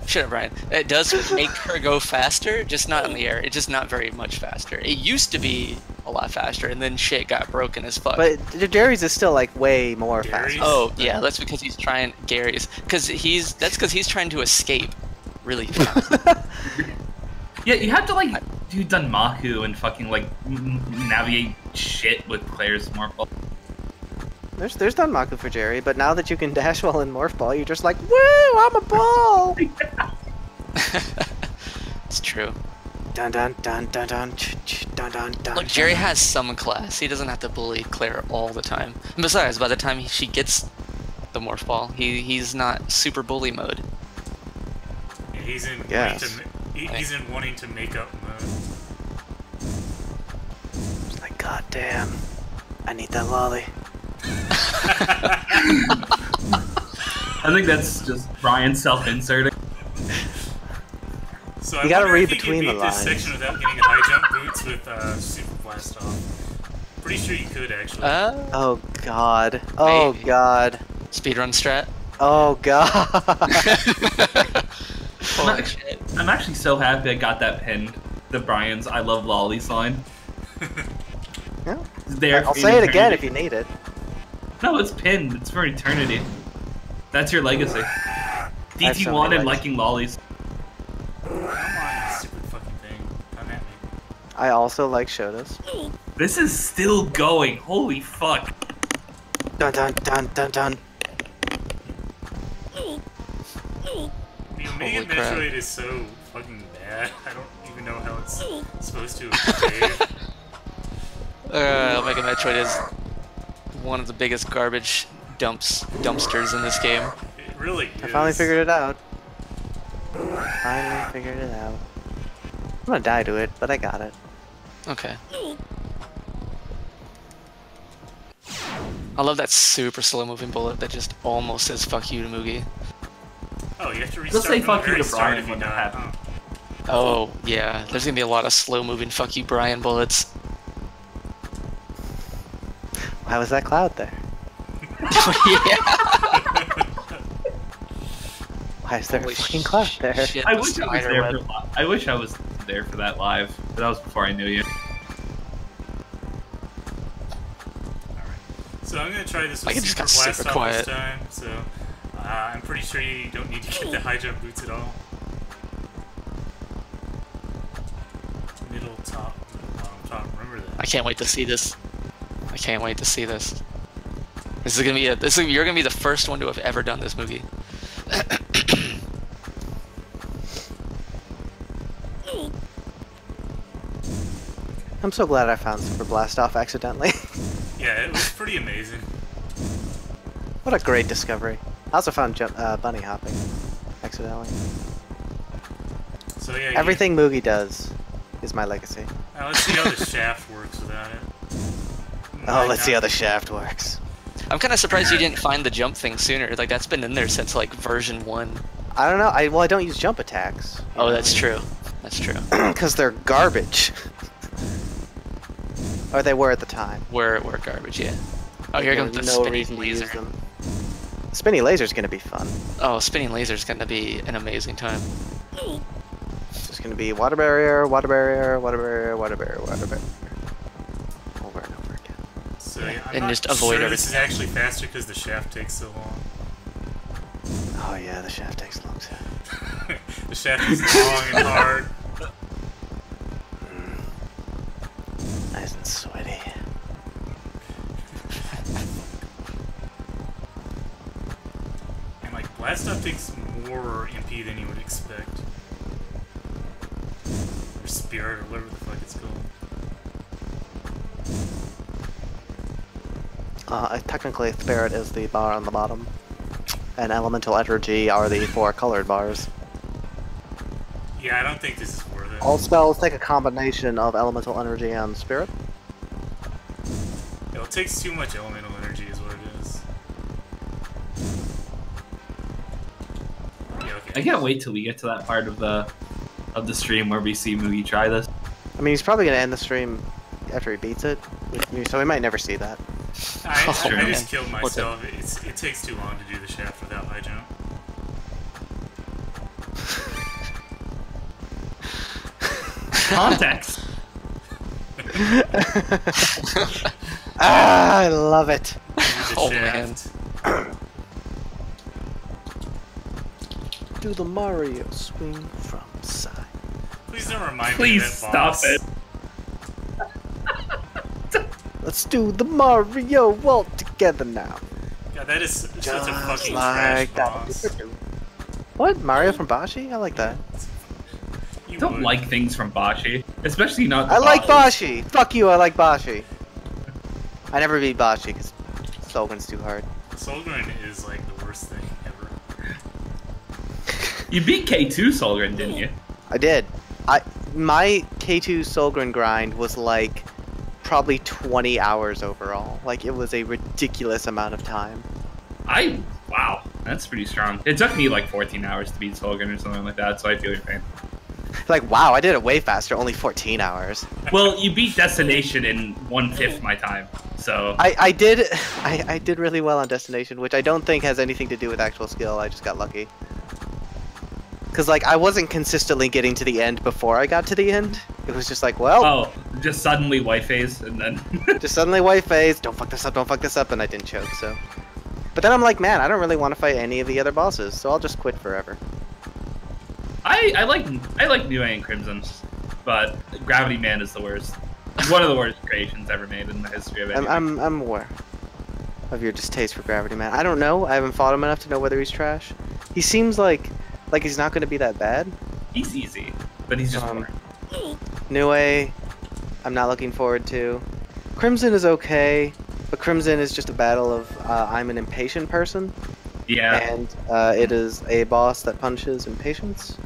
Shut up, Brian. It does make her go faster, just not in the air. It's just not very much faster. It used to be a lot faster, and then shit got broken as fuck. But Jerry's is still like way more Jerry's? fast. Oh yeah, that's because he's trying Gary's. That's because he's trying to escape really fast. Yeah, you have to like do Danmaku and fucking like navigate shit with Claire's Morphle. There's Danmaku for Jerry, but now that you can dash while in morph ball, you're just like, woo, I'm a ball. It's true. Dun dun dun dun dun dun dun dun. Look, Jerry has some class. He doesn't have to bully Claire all the time. And besides, by the time she gets the morph ball, he's not super bully mode. Yeah, he's in Yes. he's in wanting to make up mode. It's like, god damn, I need that lolly. I think that's just Brian self-inserting. So I You gotta wonder read if you between could the beat this lines. section without getting high jump boots with Super Blast Off. Pretty sure you could, actually. Oh god. Oh Maybe. god. Speedrun strat. Oh god. Holy shit. I'm actually so happy I got that pinned. The Brian's I love lollies line. Yeah. It's there I'll for say it again eternity. if you need it. No, it's pinned. It's for eternity. That's your legacy. have so DT1 many and legs. liking lollies. Come on, you stupid fucking thing. Come at me. I also like Shotas. This is still going. Holy fuck. Dun dun dun dun dun. The Omega Holy crap. Metroid is so fucking bad. I don't even know how it's supposed to behave. Omega Metroid is one of the biggest garbage dumpsters in this game. It really is. I finally figured it out. Finally figured it out. I'm gonna die to it, but I got it. Okay. I love that super slow moving bullet that just almost says fuck you to Mugi. Oh, you have to Let's restart say from fuck the you very to start Brian if you when that die. happens. Oh, yeah. There's gonna be a lot of slow moving fuck you Brian bullets. Why was that cloud there? Yeah. Why is there Holy a fucking cloud there? shit, I the wish I was spider there. web. I wish I was there for that live, but that was before I knew you. So I'm gonna try this Like, with it just Super got Blast super Off quiet. this time. So I'm pretty sure you don't need to get the high jump boots at all. Middle, top, bottom, top. Remember that. I can't wait to see this. I can't wait to see this. This is gonna be you're gonna be the first one to have ever done this movie. I'm so glad I found Super Blast Off accidentally. Yeah, it was pretty amazing. What a great discovery. I also found bunny hopping accidentally. So yeah, Everything Mugi does is my legacy. Now let's see how the shaft works without it. Oh, let's see how the shaft works. I'm kind of surprised you didn't find the jump thing sooner. Like that's been in there since like version 1. I don't know. I don't use jump attacks. Oh, that's true. That's true. Because they're garbage. Or they were at the time. We're garbage, yeah. Oh, here There comes the was no spinning reason to laser. use them. Spinny laser's gonna be fun. Oh, spinning laser's gonna be an amazing time. It's just gonna be water barrier, water barrier, water barrier, water barrier, water barrier. Over and over again. So yeah, I'm And not just avoid sure this is everything. actually faster because the shaft takes so long. Oh yeah, the shaft takes long too. The shaft is long and hard. Nice and sweaty. And like blast off takes more MP than you would expect. Or spirit or whatever the fuck it's called. Technically, Spirit is the bar on the bottom, and Elemental Energy are the 4 colored bars. Yeah, I don't think this is worth it. All spells take a combination of Elemental Energy and Spirit. It takes too much elemental energy is what it is. Yeah, okay. I can't wait till we get to that part of the stream where we see Mugi try this. I mean, he's probably gonna end the stream after he beats it, so we might never see that. I man. just killed myself. It takes too long to do the shaft without high jump. Context. Ah, I love it. Do the Oh, man. shaft. Do the Mario swing from side. Please don't remind me Please of that stop boss. it. Let's do the Mario all together now. God, that is such a Just fucking like trash that. boss. What? Mario from Bashi? I like that. You I don't would. like things from Bashi, especially not. The I like bosses. Bashi! Fuck you, I like Bashi. I never beat Bashi because Solgan's too hard. Solgren is like the worst thing ever. You beat K2 Solgren, didn't you? I did. My K2 Solgren grind was like probably 20 hours overall. Like it was a ridiculous amount of time. Wow, that's pretty strong. It took me like 14 hours to beat Solgren or something like that, so I feel your pain. Like, wow, I did it way faster, only 14 hours. Well, you beat Destination in 1/5 my time, so... I did really well on Destination, which I don't think has anything to do with actual skill, I just got lucky. Because, like, I wasn't consistently getting to the end before I got to the end. It was just like, well... Oh, just suddenly white phase, and then... just suddenly white phase, don't fuck this up, and I didn't choke, so... But then I'm like, man, I don't really want to fight any of the other bosses, so I'll just quit forever. I like New and Crimson, but Gravity Man is the worst. One of the worst creations ever made in the history of anything. I'm aware of your distaste for Gravity Man. I don't know. I haven't fought him enough to know whether he's trash. He seems like he's not going to be that bad. He's easy, but he's just boring. New I'm not looking forward to. Crimson is okay, but Crimson is just a battle of I'm an impatient person. Yeah. And it is a boss that punches impatience.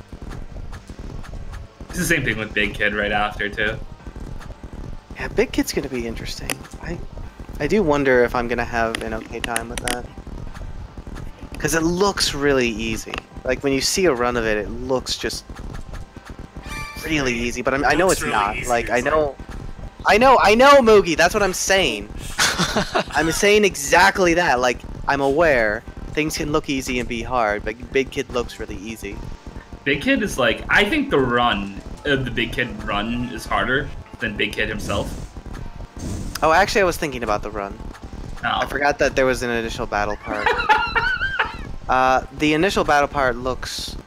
It's the same thing with Big Kid right after, too. Yeah, Big Kid's gonna be interesting. I do wonder if I'm gonna have an okay time with that. Because it looks really easy. Like, when you see a run of it, it looks just really easy, but I know it's really not. Easy. Like, I know, Moogie, that's what I'm saying. I'm saying exactly that. Like, I'm aware things can look easy and be hard, but Big Kid looks really easy. Big Kid is like, I think the run, the Big Kid run is harder than Big Kid himself. Oh, actually, I was thinking about the run. Oh. I forgot that there was an initial battle part. The initial battle part looks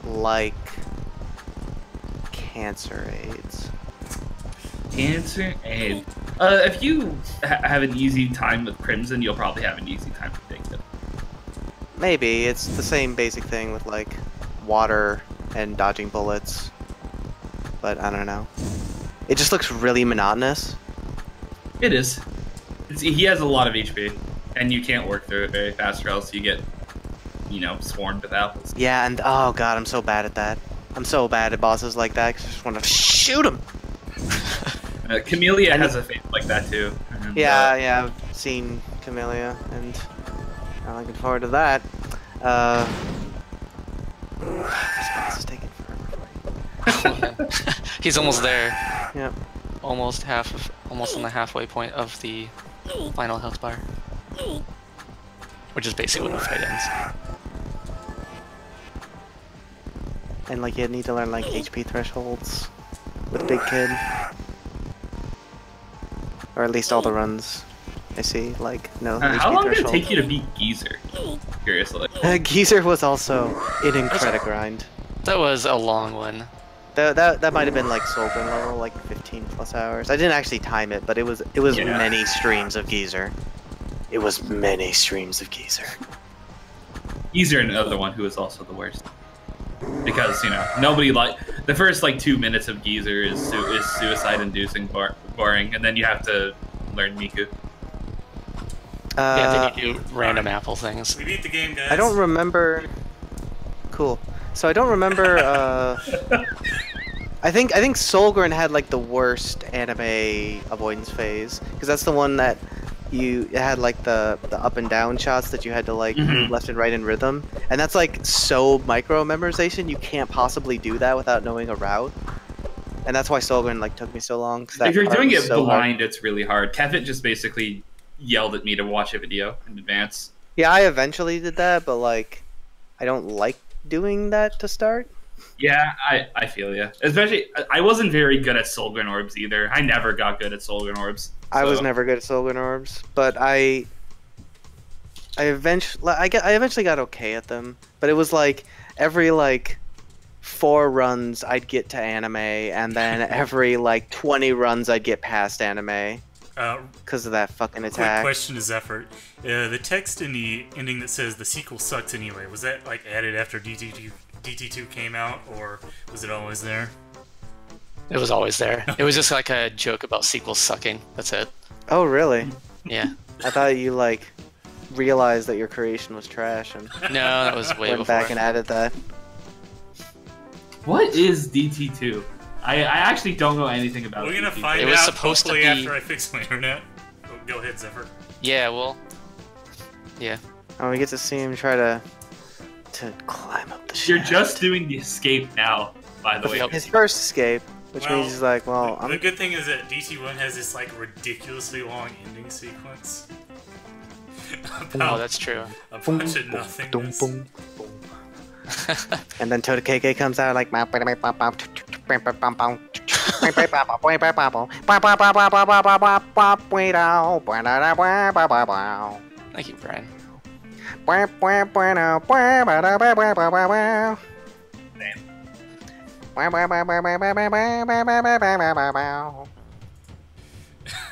like cancer AIDS. Cancer AIDS. If you have an easy time with Crimson, you'll probably have an easy time with Big Kid. Maybe. It's the same basic thing with, like, water and dodging bullets. But I don't know. It just looks really monotonous. It is. He has a lot of HP, and you can't work through it very fast or else you get, you know, swarmed with apples. Yeah, and oh god, I'm so bad at that. I'm so bad at bosses like that because I just want to shoot them. Camellia has a face like that too. And, yeah, I've seen Camellia, and I'm looking forward to that. This boss is taking forever. He's almost there. Yep. Almost on the halfway point of the final health bar. Which is basically when the fight ends. And like you need to learn like HP thresholds with Big Kid. Or at least all the runs I see, like no HP how long threshold. did it take you to beat Geezer? Curiously. Geezer was also an incredible grind. That was a long one. That might have been like Solgren level, like 15 plus hours. I didn't actually time it, but it was many streams of Geezer. It was many streams of Geezer. Geezer, another one who is also the worst. Because, you know, nobody the first like 2 minutes of Geezer is suicide-inducing boring, and then you have to learn Miku. Yeah, then you do random apple things. We beat the game, guys. I don't remember. Cool. So I don't remember. I think Solgren had like the worst anime avoidance phase because that's the one that it had like the up and down shots that you had to like move left and right in rhythm, and that's like so micro memorization you can't possibly do that without knowing a route, and that's why Solgren like took me so long. If you're doing it blind, it's really hard. Kevin just basically yelled at me to watch a video in advance. Yeah, I eventually did that, but like I don't like doing that to start. Yeah, I feel you. Especially, I wasn't very good at Solgren Orbs either. I never got good at Solgren Orbs. So. I was never good at Solgren Orbs, but I eventually got okay at them. But it was like every like 4 runs I'd get to anime, and then every like 20 runs I'd get past anime. Because of that fucking attack. Quick question to Zephyr. The text in the ending that says the sequel sucked anyway, was that like added after DT2 came out, or was it always there? It was always there. It was just like a joke about sequels sucking. That's it. Oh, really? Yeah. I thought you like realized that your creation was trash and No, that was way went before. back and added that. What is DT2? I actually don't know anything about it. We're gonna DT2. find It was out supposed to hopefully be- after I fix my internet. Go ahead, Zephyr. Yeah, well. Yeah. Oh, we get to see him try to climb up the shaft. You're just doing the escape now. by the way. Yep. His first escape, which Well, means he's like, well, the good thing is that DT1 has this like ridiculously long ending sequence. Oh, About that's true. a bunch of nothingness. and then Toda KK comes out like. Thank you, Brian.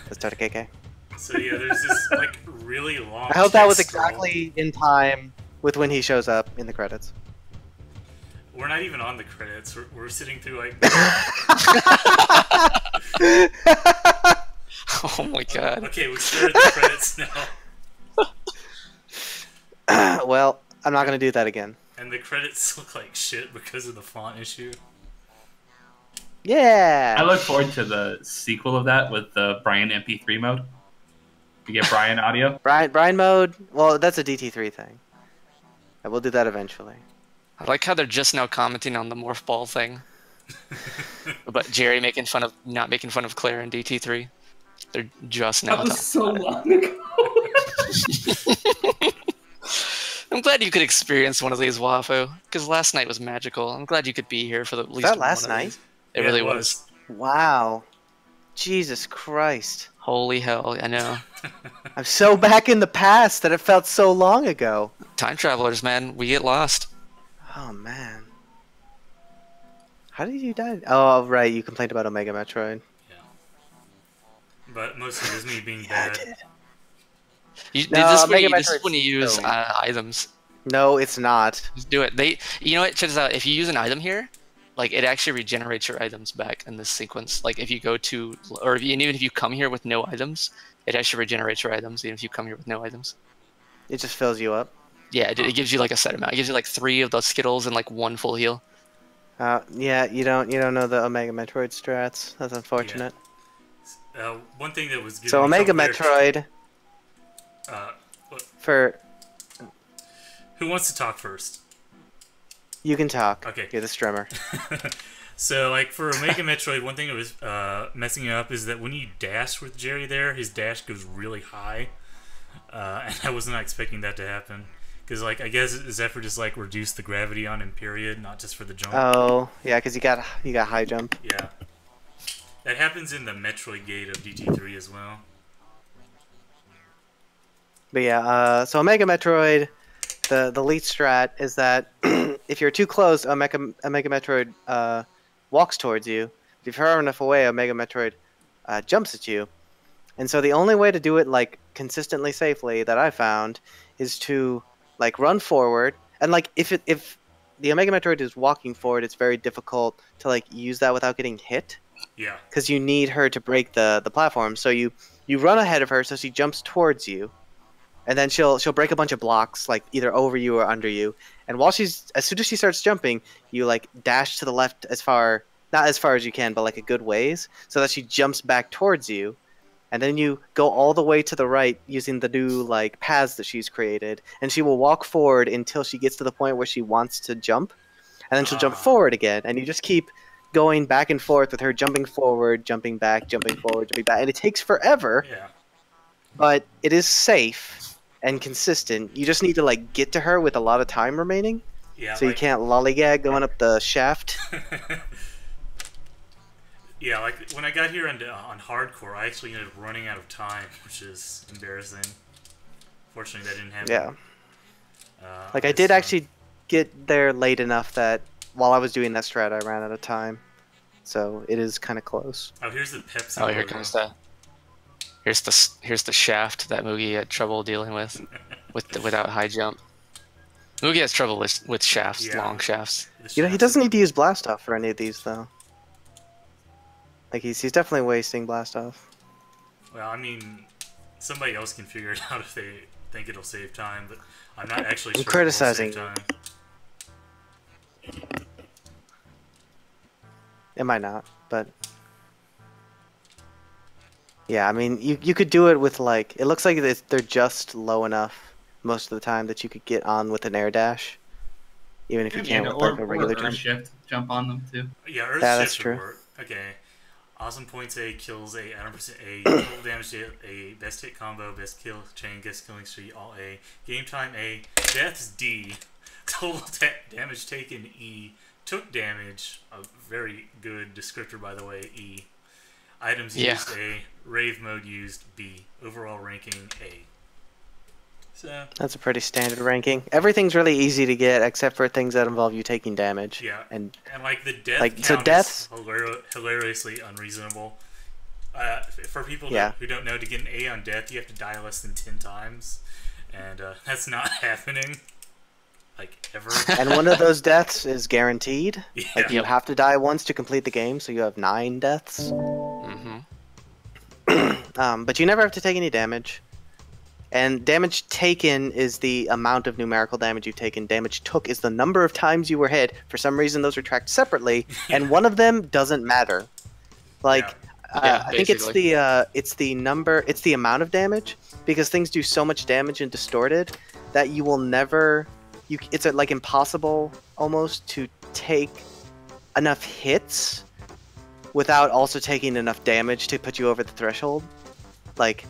That's Toda KK. So yeah, there's this like really long. I hope that was text scroll. exactly in time with when he shows up in the credits. We're not even on the credits. We're sitting through like. Oh my god. Okay, we started the credits now, Well, I'm not gonna do that again. and the credits look like shit because of the font issue. Yeah. I look forward to the sequel of that with the Brian MP3 mode. You get Brian audio. Brian mode. Well, that's a DT3 thing. I will do that eventually. I like how they're just now commenting on the morph ball thing. But Jerry not making fun of Claire in DT3. They're just now That was so talking about long ago. it. I'm glad you could experience one of these, Wafu, because last night was magical. I'm glad you could be here for the at least that last one of night? these. It Yeah, really it was. Wow. Jesus Christ. Holy hell, I know. I'm so back in the past that it felt so long ago. Time travelers, man, we get lost. Oh man. How did you die? Oh right, you complained about Omega Metroid. Yeah. But mostly it was me being Yeah, I bad. did. You, No, this, is when Mega you, this is Metroid's when you use so- items. No, it's not. Just do it. You know what? Check this out. If you use an item here, like it actually regenerates your items back in this sequence. Like if you go to, or even if you come here with no items, it actually regenerates your items. Even if you come here with no items. It just fills you up. Yeah, it gives you like a set amount. It gives you like 3 of those Skittles and like 1 full heal. Yeah, you don't know the Omega Metroid strats. That's unfortunate. One thing that was giving So me Omega trouble there- Metroid what- for who wants to talk first? you can talk. Okay. You're the strummer. So, like, for Omega Metroid, one thing that was messing it up is that when you dash with Jerry there, his dash goes really high. And I was not expecting that to happen. Because, like, I guess his effort is, like, reduce the gravity on him, period, not just for the jump. Oh, yeah, because you got high jump. Yeah. That happens in the Metroid gate of DT3 as well. But yeah, so Omega Metroid, the lead strat is that if you're too close, Omega Metroid walks towards you. If you're far enough away, Omega Metroid jumps at you. And so the only way to do it like consistently safely that I found is to like run forward, and like if the Omega Metroid is walking forward, it's very difficult to like use that without getting hit. Yeah. Because you need her to break the platform. So you run ahead of her so she jumps towards you, and then she'll break a bunch of blocks like either over you or under you. And as soon as she starts jumping, you like dash to the left not as far as you can, but like a good ways, so that she jumps back towards you. And then you go all the way to the right using the new like paths that she's created, and she will walk forward until she gets to the point where she wants to jump, and then she'll jump forward again, and you just keep going back and forth with her jumping forward, jumping back, jumping forward, jumping back, and it takes forever, Yeah. but it is safe and consistent. You just need to like get to her with a lot of time remaining, Yeah. so you can't lollygag going up the shaft. Yeah, like when I got here on hardcore, I actually ended up running out of time, which is embarrassing. Fortunately, that didn't happen. Yeah. Like I this did time. actually get there late enough that while I was doing that strat, I ran out of time. So it is kind of close. Oh, here's the Pepsi. Oh, here logo. comes the. Here's the shaft that Mugi had trouble dealing with without high jump. Mugi has trouble with shafts, Yeah. long shafts. The You know, he shaft. doesn't need to use blast off for any of these though. Like he's definitely wasting blast off. Well, I mean, somebody else can figure it out if they think it'll save time, but I'm not actually I'm sure criticizing it will save time. It might not, but yeah, I mean, you could do it with like it looks like they're just low enough most of the time that you could get on with an air dash. even if you Yeah, can't with like a regular or jump. shift jump on them too. Yeah, Earth Yeah, Shift that's would true. work. Okay. Awesome points A, kills A, item percent A, total damage A, best hit combo, best kill chain, guest killing streak, all A, game time A, deaths D, total damage taken E, took damage, a very good descriptor by the way, E, items used A, rave mode used B, overall ranking A. So That's a pretty standard ranking. Everything's really easy to get except for things that involve you taking damage. yeah, And like the death like, count so deaths- is hilariously unreasonable. For people Yeah. who don't know, to get an A on death, you have to die less than 10 times, and that's not happening, like ever. and one of those deaths is guaranteed. Yeah. Like you have to die once to complete the game, so you have 9 deaths. But you never have to take any damage. And damage taken is the amount of numerical damage you've taken. Damage took is the number of times you were hit. For some reason, those are tracked separately, and one of them doesn't matter. Like, I think it's the number, it's the amount of damage, because things do so much damage in Distorted that you will never, it's like impossible almost to take enough hits without also taking enough damage to put you over the threshold. Like,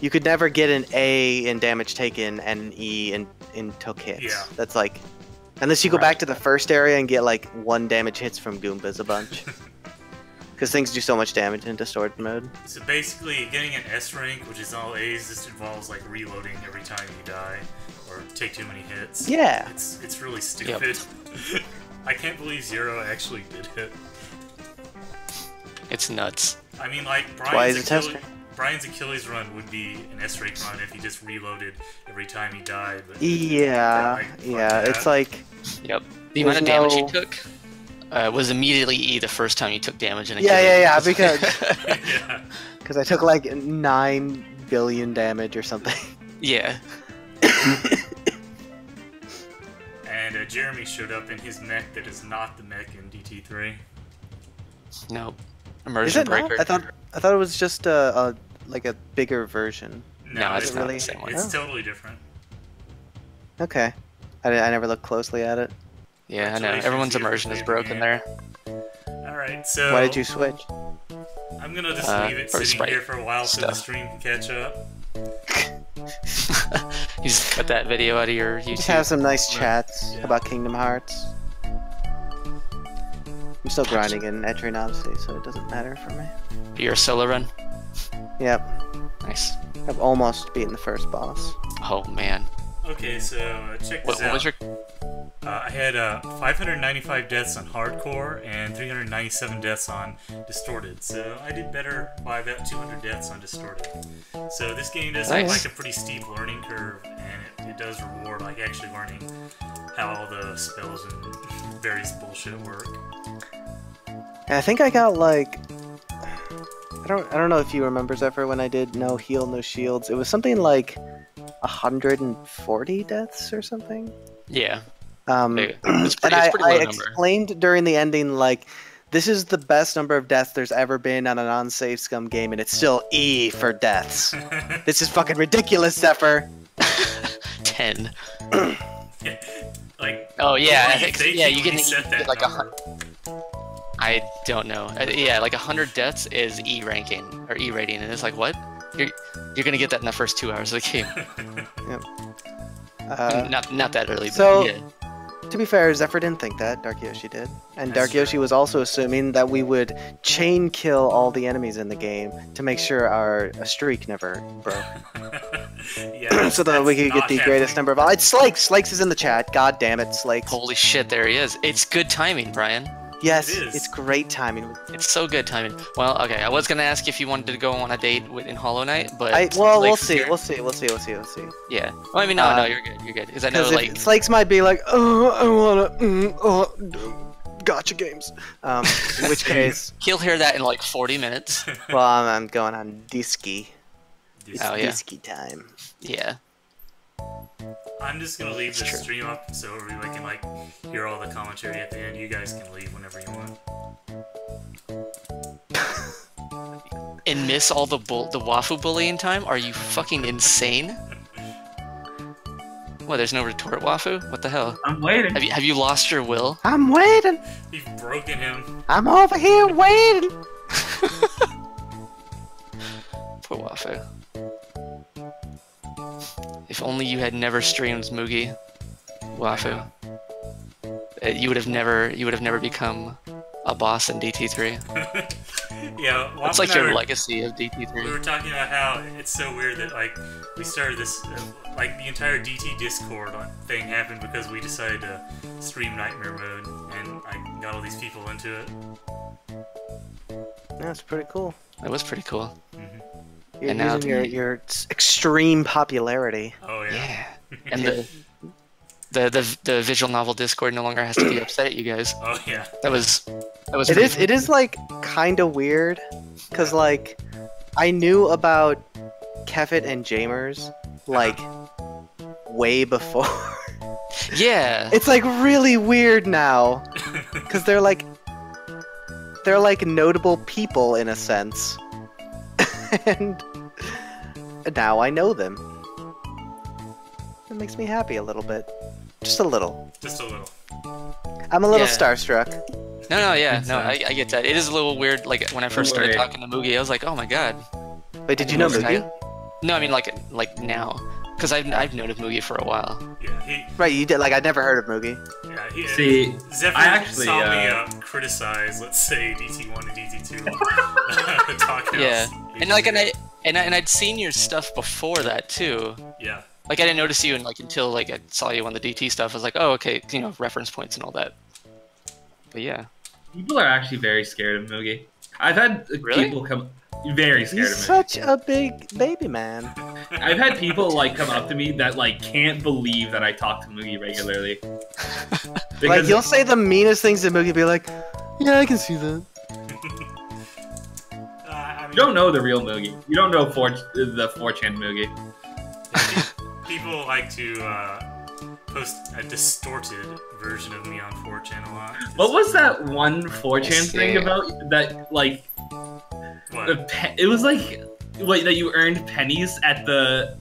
you could never get an A in damage taken and an E in took hits. Yeah. That's like, unless you go back to the first area and get like 1 damage hits from Goombas a bunch. Because things do so much damage in Distorted mode. So basically, getting an S rank, which is all A's, this involves like reloading every time you die or take too many hits. Yeah. It's really stupid. I can't believe Zero actually did it. It's nuts. I mean, like Why is it tester? Brian's Achilles run would be an S rank run if he just reloaded every time he died. But Yeah, like, fuck yeah, that. it's like, Yep. The amount of There's damage no- you took was immediately E the first time you took damage in a yeah, because yeah. because I took like 9 billion damage or something. Yeah. And Jeremy showed up in his mech that is not the mech in DT3. Nope. Is Immersion it not? breaker. I thought it was just a like a bigger version. No, it's not really- the same one. It's Oh. totally different. Okay, I never looked closely at it. Yeah, I know. Congratulations, Everyone's you immersion is played the broken game. there. Alright, so Why did you switch? I'm gonna just leave it for sitting sprite here for a while so the stuff. stream can catch up. You just cut that video out of your YouTube. Just have some nice chats Yeah. about Kingdom Hearts. I'm still grinding in Etrian Odyssey, so it doesn't matter for me. Your solo run. Yep, Nice. I've almost beaten the first boss. Oh man. Okay, so check this What out. was your? I had 595 deaths on hardcore and 397 deaths on distorted. So I did better by about 200 deaths on distorted. So this game does have Nice. like a pretty steep learning curve, and it does reward like actually learning how all the spells and various bullshit work. And I think I got like, I don't know if you remember, Zephyr, when I did no heal, no shields. It was something like 140 deaths or something. Yeah. And It's pretty I low number. explained during the ending, like, this is the best number of deaths there's ever been on a non-safe scum game, and it's still E for deaths. This is fucking ridiculous, Zephyr. 10. Like, Oh yeah, I they think, yeah. You can get, set you that get like number. I don't know. Yeah, like 100 deaths is E ranking or E rating, and it's like what? You're gonna get that in the first 2 hours of the game. Not that early. But so- yeah. To be fair, Zephyr didn't think that. Dark Yoshi did. And That's Dark true. Yoshi was also assuming that we would chain kill all the enemies in the game to make sure our streak never broke. Yeah, So that we that's could get not the greatest happening. number of... It's Slakes! Slakes is in the chat. God damn it, Slakes. Holy shit, there he is. It's good timing, Brian. Yes, It is. it's great timing. It's so good timing. Well, okay, I was gonna ask if you wanted to go on a date in Hollow Knight, but Well, we'll Slakes is see. here. We'll see. Yeah. Well, I mean, no, you're good. You're good. Because I know, Because like, Slakes might be like, oh, I wanna, gotcha games. In which case, he'll hear that in like 40 minutes. well, I'm going on Disky. It's Oh, yeah. Disky time. Yeah. I'm just gonna leave the It's true. stream up so everybody can like hear all the commentary at the end. You guys can leave whenever you want. And miss all the wafu bullying time? Are you fucking insane? What? There's no retort, Wafu? What the hell? I'm waiting. Have you lost your will? I'm waiting. You've broken him. I'm over here waiting. Poor Wafu. If only you had never streamed Mugi, Wafu. You would have never become a boss in DT3. Yeah, That's like your legacy of DT3. We were talking about how it's so weird that like we started this like the entire DT Discord thing happened because we decided to stream Nightmare Mode, and I got all these people into it. That's pretty cool. That was pretty cool. You're And now- using your extreme popularity. Oh yeah. Yeah. And the visual novel Discord no longer has to be upset at you guys. Oh yeah. That was It is like kind of weird, cause like I knew about Kefit and Jamers like way before. Yeah. It's like really weird now, cause they're like notable people in a sense, and now I know them. It makes me happy a little bit, just a little. Just a little. I'm a little Yeah. starstruck. No, yeah, It's, no, I get that. It is a little weird. Like when I first started Weird. talking to Mugi, I was like, oh my god. Wait, did you know Mugi? Mugi? No, I mean like now, because I've known of Mugi for a while. Yeah. Right, you did. Like I'd never heard of Mugi. He See, Zephyr I actually, saw me criticize, let's say, DT1 and DT2. Talk Yeah, house and like ages and I'd seen your stuff before that too. ago. Yeah. Like I didn't notice you until like I saw you on the DT stuff. I was like, oh okay, reference points and all that. But yeah. People are actually very scared of Mugi. I've had Really? people come very scared He's of Mugi. such a big baby man. I've had people like come up to me that like can't believe that I talk to Mugi regularly. Like you'll say the meanest things to Mugi, be like, "Yeah, I can see that." I mean, you don't know the real Mugi. You don't know the 4chan Mugi. people like to post a distorted version of me on 4chan a lot. What was that one 4chan Yes, thing yeah. about that like What? it was like what, that you earned pennies at the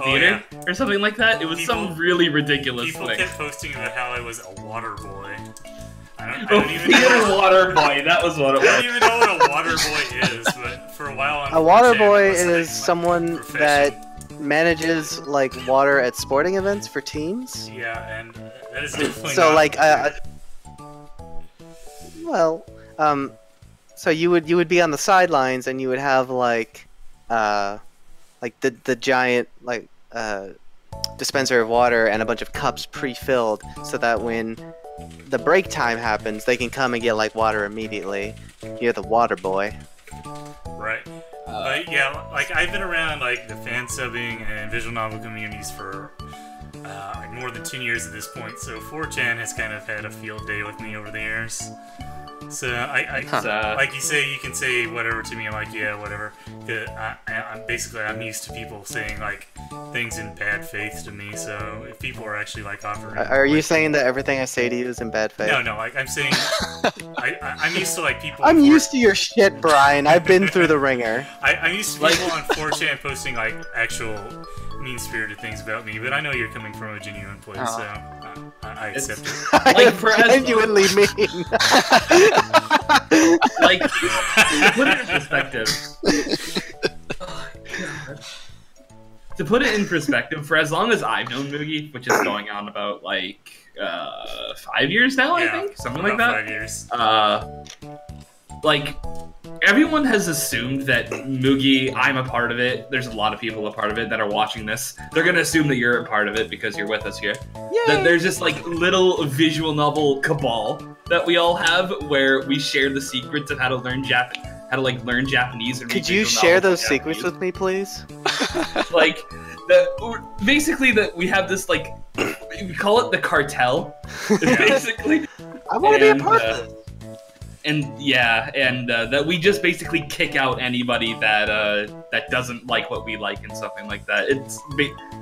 theater or something like that? It was some really ridiculous People thing. kept posting about how I was a water boy. I Oh, don't even theater know. water boy, that was what it I don't was. even know what a water boy is, but for a while on A water 4chan, boy it was, like, is my someone profession. that manages like water at sporting events for teams. Yeah, and that is definitely So not like, well, so you would be on the sidelines and you would have like the giant dispenser of water and a bunch of cups pre-filled, so that when the break time happens, they can come and get like water immediately. You're the water boy. right. But yeah, like I've been around like the fan subbing and visual novel communities for like more than 10 years at this point. So 4chan has kind of had a field day with me over the years. So like you say, you can say whatever to me. I'm like, yeah, whatever. I'm used to people saying like things in bad faith to me. So if people are actually like offering, Are you saying that everything I say to you is in bad faith? No, like I'm saying, I'm used to like people. I'm on used to your shit, Brian. I've been through the ringer. I'm used to people on 4chan posting like actual mean-spirited things about me, but I know you're coming from a genuine place, so I accept it. I Like, am for as- genuinely mean. Like, to put it in perspective. To put it in perspective, for as long as I've known Mugi, which is going on about like 5 years now, I Yeah, think, something like about that. 5 years. Like everyone has assumed that Mugi, I'm a part of it. There's a lot of people a part of it that are watching this. They're gonna assume that you're a part of it because you're with us here. That there's this like little visual novel cabal that we all have, where we share the secrets of how to learn learn Japanese. And Could read you visual share novels those in secrets Japanese. with me, please? Like basically that we have this like we call it the cartel. Basically. I want to be a And, part of it. And that we just basically kick out anybody that that doesn't like what we like and something like that.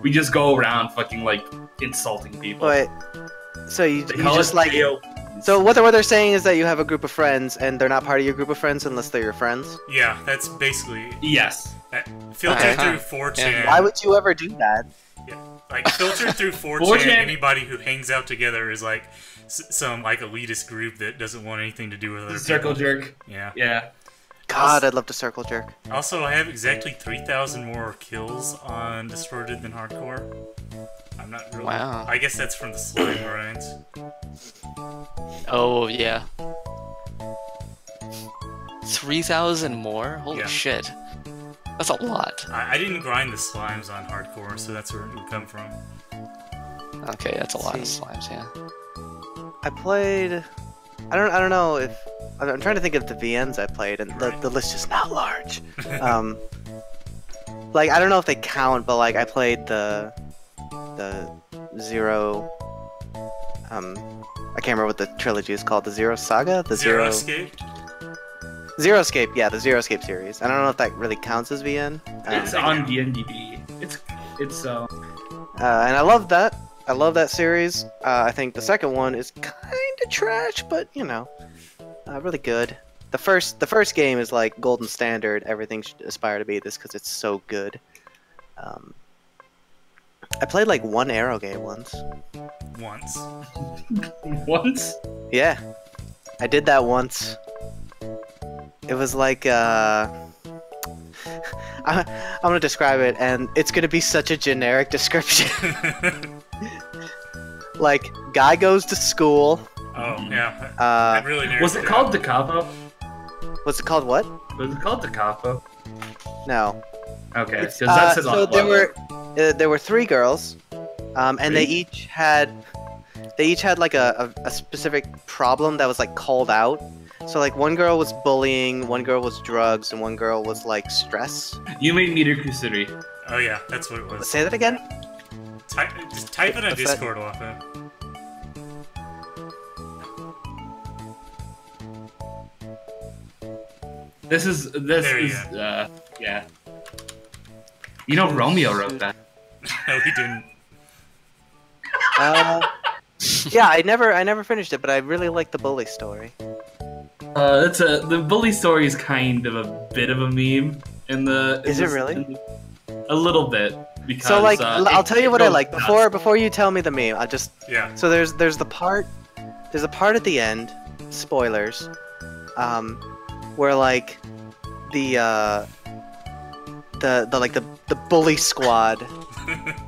We just go around fucking like insulting people. But so you They call just it like AO. so what they're saying is that you have a group of friends and they're not part of your group of friends unless they're your friends. Yeah, that's basically Yes. filtered Uh-huh. through 4chan. Why would you ever do that? Yeah, like filtered through 4chan, 4chan. anybody who hangs out together is like some like elitist group that doesn't want anything to do with other Circle people. jerk. Yeah. Yeah. God, I'd love to circle jerk. Also, I have exactly 3,000 more kills on Distorted than Hardcore. I'm not really. Wow. I guess that's from the slime grinds. Oh yeah. 3,000 more? Holy Yeah. shit. That's a lot. I didn't grind the slimes on Hardcore, so that's where it would come from. Okay, that's a lot of See. slimes, yeah. I played. I don't know if I'm trying to think of the VNs I played, and the list is not large. Like I don't know if they count, but like I played the Zero. I can't remember what the trilogy is called. The Zero Saga, the Zero Escape? Zero Escape. Yeah, the Zero Escape series. I don't know if that really counts as VN. It's on VNDB. It's And I love that. I love that series. I think the second one is kind of trash, but you know, really good. The first game is like golden standard. Everything should aspire to be this because it's so good. I played like one Arrow game once. once. Yeah, I did that once. It was like I'm gonna describe it, and it's gonna be such a generic description. Like, guy goes to school. Oh, yeah. That really narrows Was it down. called Da Capo? What's it called? What? Was it called Da Capo? No. Okay, It's, because that says so on there were three girls, and they each had like a specific problem that was like called out. So like one girl was bullying, one girl was drugs, and one girl was like stress. You made Meter Kusuri. Oh, yeah, that's what it was. Say that again. Just type it on What's that? Discord often. This is There you yeah. You know Romeo wrote that. No, he didn't. Yeah, I never finished it, but I really like the bully story. The bully story is kind of a bit of a meme in the. Is it really? A little bit because. So like, I'll tell you what I goes like nuts. before you tell me the meme. I just Yeah. so there's a part at the end, spoilers, where like the bully squad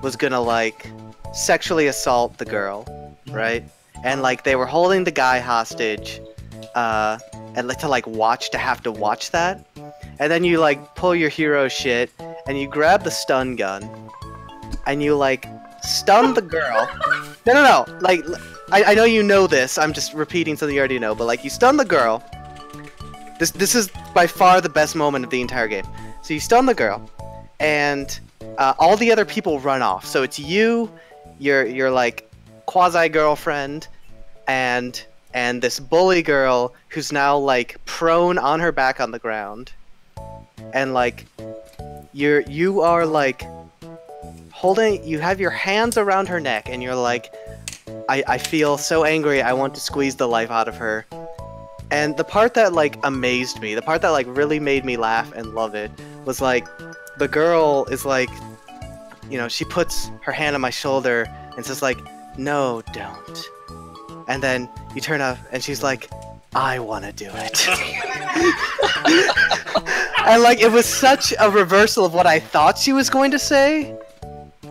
was gonna like sexually assault the girl, right? And like they were holding the guy hostage, and like to have to watch that, and then you like pull your hero shit and you grab the stun gun, and you like stun the girl. No. Like I know you know this. I'm just repeating something you already know. But like you stun the girl. This is by far the best moment of the entire game. So you stun the girl, and all the other people run off. So it's you, your like quasi girlfriend, and this bully girl who's now like prone on her back on the ground, and like you are like you have your hands around her neck, and you're like, I feel so angry, I want to squeeze the life out of her. And the part that like amazed me, the part that like really made me laugh and love it, was like the girl is like, you know, she puts her hand on my shoulder and says like, no, don't. And then you turn up and she's like, I want to do it. And like it was such a reversal of what I thought she was going to say.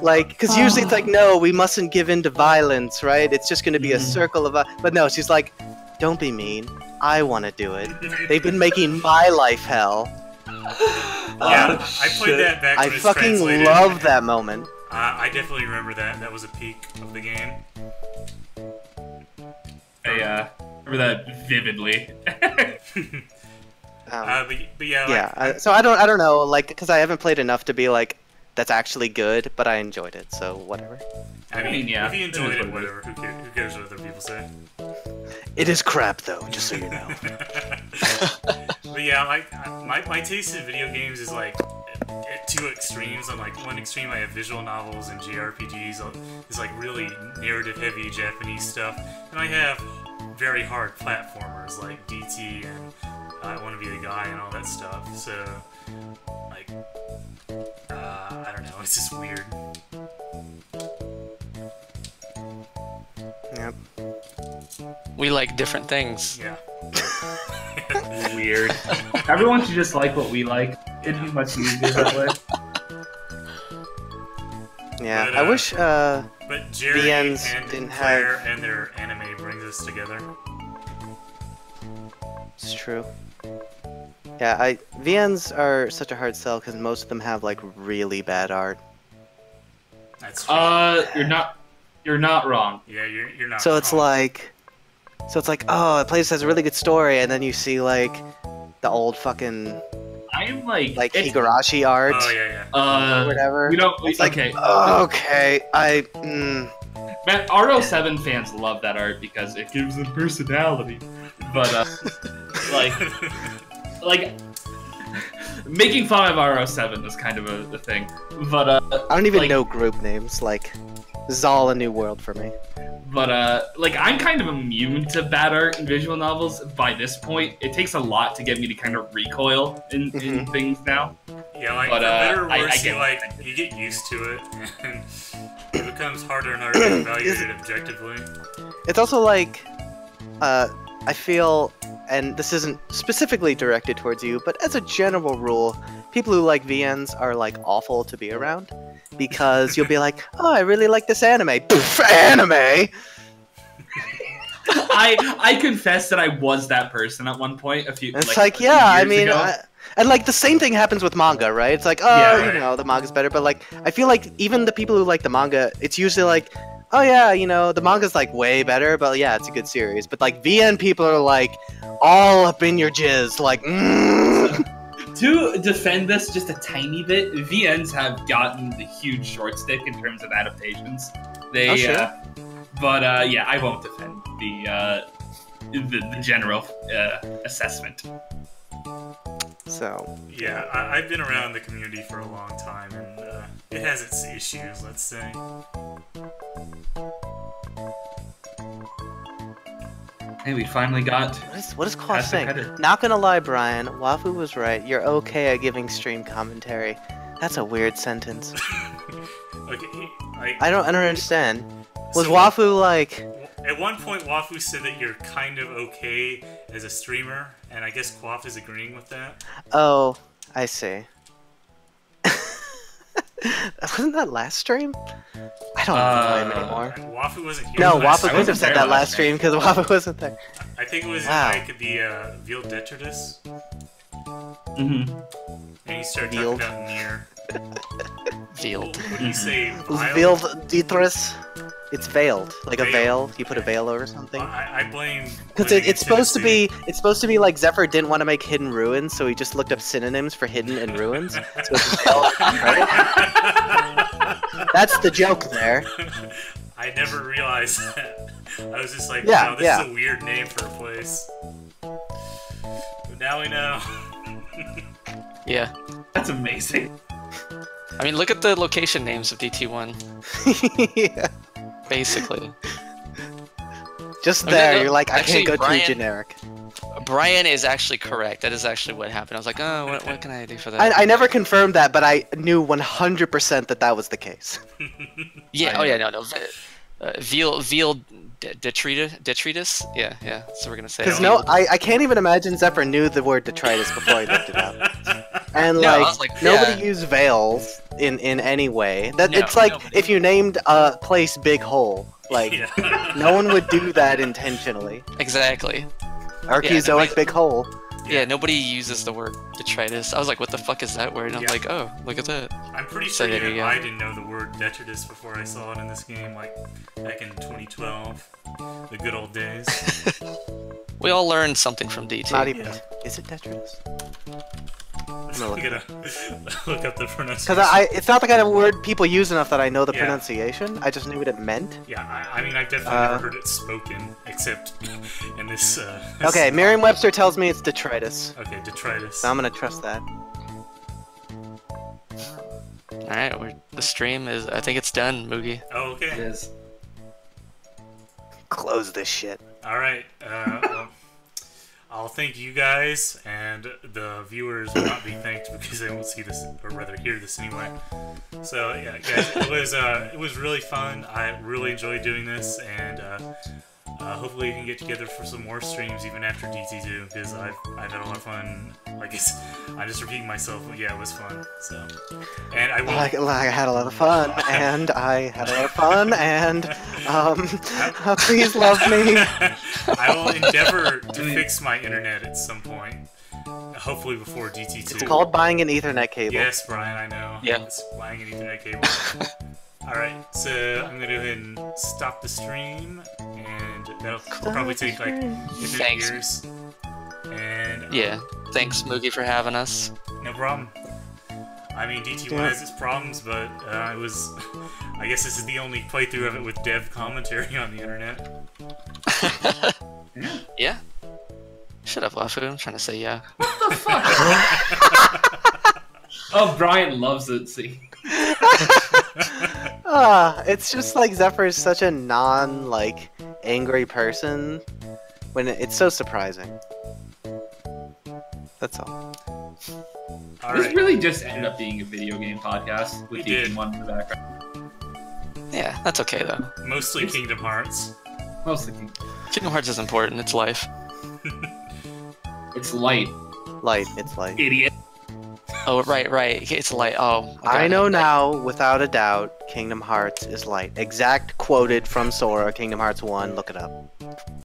Like, because usually it's like, no, we mustn't give in to violence, right? It's just going to be a circle of... But no, she's like, don't be mean. I want to do it. They've been making my life hell. Yeah, I played that back when I it was fucking translated. love that moment. I definitely remember that. That was a peak of the game. I remember that vividly. But yeah, like, Yeah, so I don't know, like, because I haven't played enough to be like, that's actually good, but I enjoyed it, so whatever. I mean, yeah, if you it enjoyed is it, what it whatever. Who cares what other people say? It is crap, though, just so you know. But yeah, like my taste in video games is like at two extremes. On like one extreme, I have visual novels and JRPGs. It's like really narrative-heavy Japanese stuff, and I have very hard platformers like DT and I Want to Be the Guy and all that stuff. So, like, I don't know. It's just weird. We like different things. Yeah. Weird. Everyone should just like what we like. It'd be much easier that way. Yeah, But, I wish But Jerry VNs and didn't Claire have- and their anime brings us together. it's true. Yeah, VNs are such a hard sell because most of them have like really bad art. That's true. You're not wrong. Yeah, you're not. So it's wrong. like, oh, a place has a really good story, and then you see like the old fucking I'm like it's- Higurashi art Oh yeah. or whatever. We don't. It's like, okay. okay, Man, RO7 fans love that art because it gives them personality. But like making fun of RO7 is kind of a thing. But I don't even like- know group names. Like, this is all a new world for me. But like I'm kind of immune to bad art and visual novels by this point. It takes a lot to get me to kind of recoil in things now. Yeah, like But, for better or I worse, get you get used to it, and it becomes harder and harder to evaluate it objectively. It's also like, I feel, and this isn't specifically directed towards you, but as a general rule, people who like VNs are like awful to be around because you'll be like, oh, I really like this anime. Poof, anime. I confess that I was that person at one point. It's like like yeah, I years mean, ago. and like the same thing happens with manga, right? It's like, oh, Yeah, you right. know, the manga's better, but like, I feel like even the people who like the manga, it's usually like, oh yeah, you know, the manga's like way better, but yeah, it's a good series. But like VN people are like all up in your jizz, like, To defend this just a tiny bit, VNs have gotten the huge short stick in terms of adaptations. They, Oh, sure. But yeah, I won't defend the general assessment. So Yeah, I've been around the community for a long time, and it has its issues, let's say. Hey, we finally got. what is Claw Passive saying? header. Not gonna lie, Brian, Wafu was right. You're okay at giving stream commentary. That's a weird sentence. Okay, like, I don't understand. Was so Wafu like? At one point, Wafu said that you're kind of okay as a streamer, and I guess Quaff is agreeing with that. Oh, I see. Wasn't that last stream? I don't know him anymore. Wafu wasn't here. No, last Wafu time. could have said there that last last stream because Wafu wasn't there. I think it was Wow. like the Veal Detritus, Mm-hmm. and he started Vealed. talking about Nier. Veiled. What do you say? It was Vile? veiled Deethrus. It's veiled, like a Veiled. veil. You put a veil over something. I blame. Because living in it's supposed to Tennessee. be, like Zephyr didn't want to make hidden ruins, so he just looked up synonyms for hidden and ruins. So it's veiled, right? That's the joke there. I never realized that. I was just like, Yeah, wow, this yeah. is a weird name for a place. But now we know. Yeah. That's amazing. I mean, look at the location names of DT1. Yeah. Basically, Just I mean, there, no, you're like, I actually, can't go Brian- too generic. Brian is actually correct. That is actually what happened. I was like, oh, what can I do for that? I never confirmed that, but I knew 100% that that was the case. Yeah. Oh yeah. No. Veal detritus. Yeah. So we're gonna say. Because veal. I can't even imagine Zephyr knew the word detritus before he looked it up. And No, I like, was like, nobody yeah. used veils in any way. That No, it's like nobody. if you named a place Big Hole. Like, Yeah. no one would do that intentionally. Exactly. Archaeozoic nobody- Big Hole. Yeah. Nobody uses the word detritus. I was like, what the fuck is that word? And I'm Yeah. like, oh, look at that. I'm pretty So sure there you even go. I didn't know the word detritus before I saw it in this game, like back in 2012, the good old days. We all learned something from DT. Not even. Yeah. Is it detritus? I'm look gonna look up the pronunciation. Because it's not the kind of word people use enough that I know the Yeah. pronunciation. I just knew what it meant. Yeah, I mean, I've definitely never heard it spoken, except in this. Okay, Merriam-Webster tells me it's detritus. Okay, detritus. So I'm gonna trust that. All right. The stream is. I think it's done, Moogie. Oh, It okay. is. Close this shit. All right. Well, I'll thank you guys, and the viewers will not be thanked because they won't see this, or rather hear this anyway. So yeah, guys, it was really fun. I really enjoyed doing this, and hopefully we can get together for some more streams even after DT2 because I've had a lot of fun. I guess I'm just repeating myself, but yeah, it was fun. So, and I will. I had a lot of fun, and I had a lot of fun, and please love me. I will endeavor to fix my internet at some point. Hopefully before DT2. It's called buying an Ethernet cable. Yes, Brian, I know. Yeah. It's buying an Ethernet cable. Alright, so I'm gonna go ahead and stop the stream, and that'll probably take like infinite Thanks. years. And Yeah. Thanks, Moogie, for having us. no problem. I mean, DT1 has its problems, but it was. I guess this is the only playthrough of it with dev commentary on the internet. Yeah. Shut up, Wafu. I'm trying to say yeah. What the fuck? Oh, Brian loves it. See. It's just like Zephyr is such a angry person when it's so surprising. That's all. This really just ended up being a video game podcast with We did. DT1 in the background. Yeah, that's okay though. Mostly Kingdom Hearts. Mostly. Kingdom Hearts is important. It's life. It's light, It's light. idiot. Oh, right. It's light. Oh, I know now, without a doubt, Kingdom Hearts is light. Exact quoted from Sora, Kingdom Hearts 1. Look it up.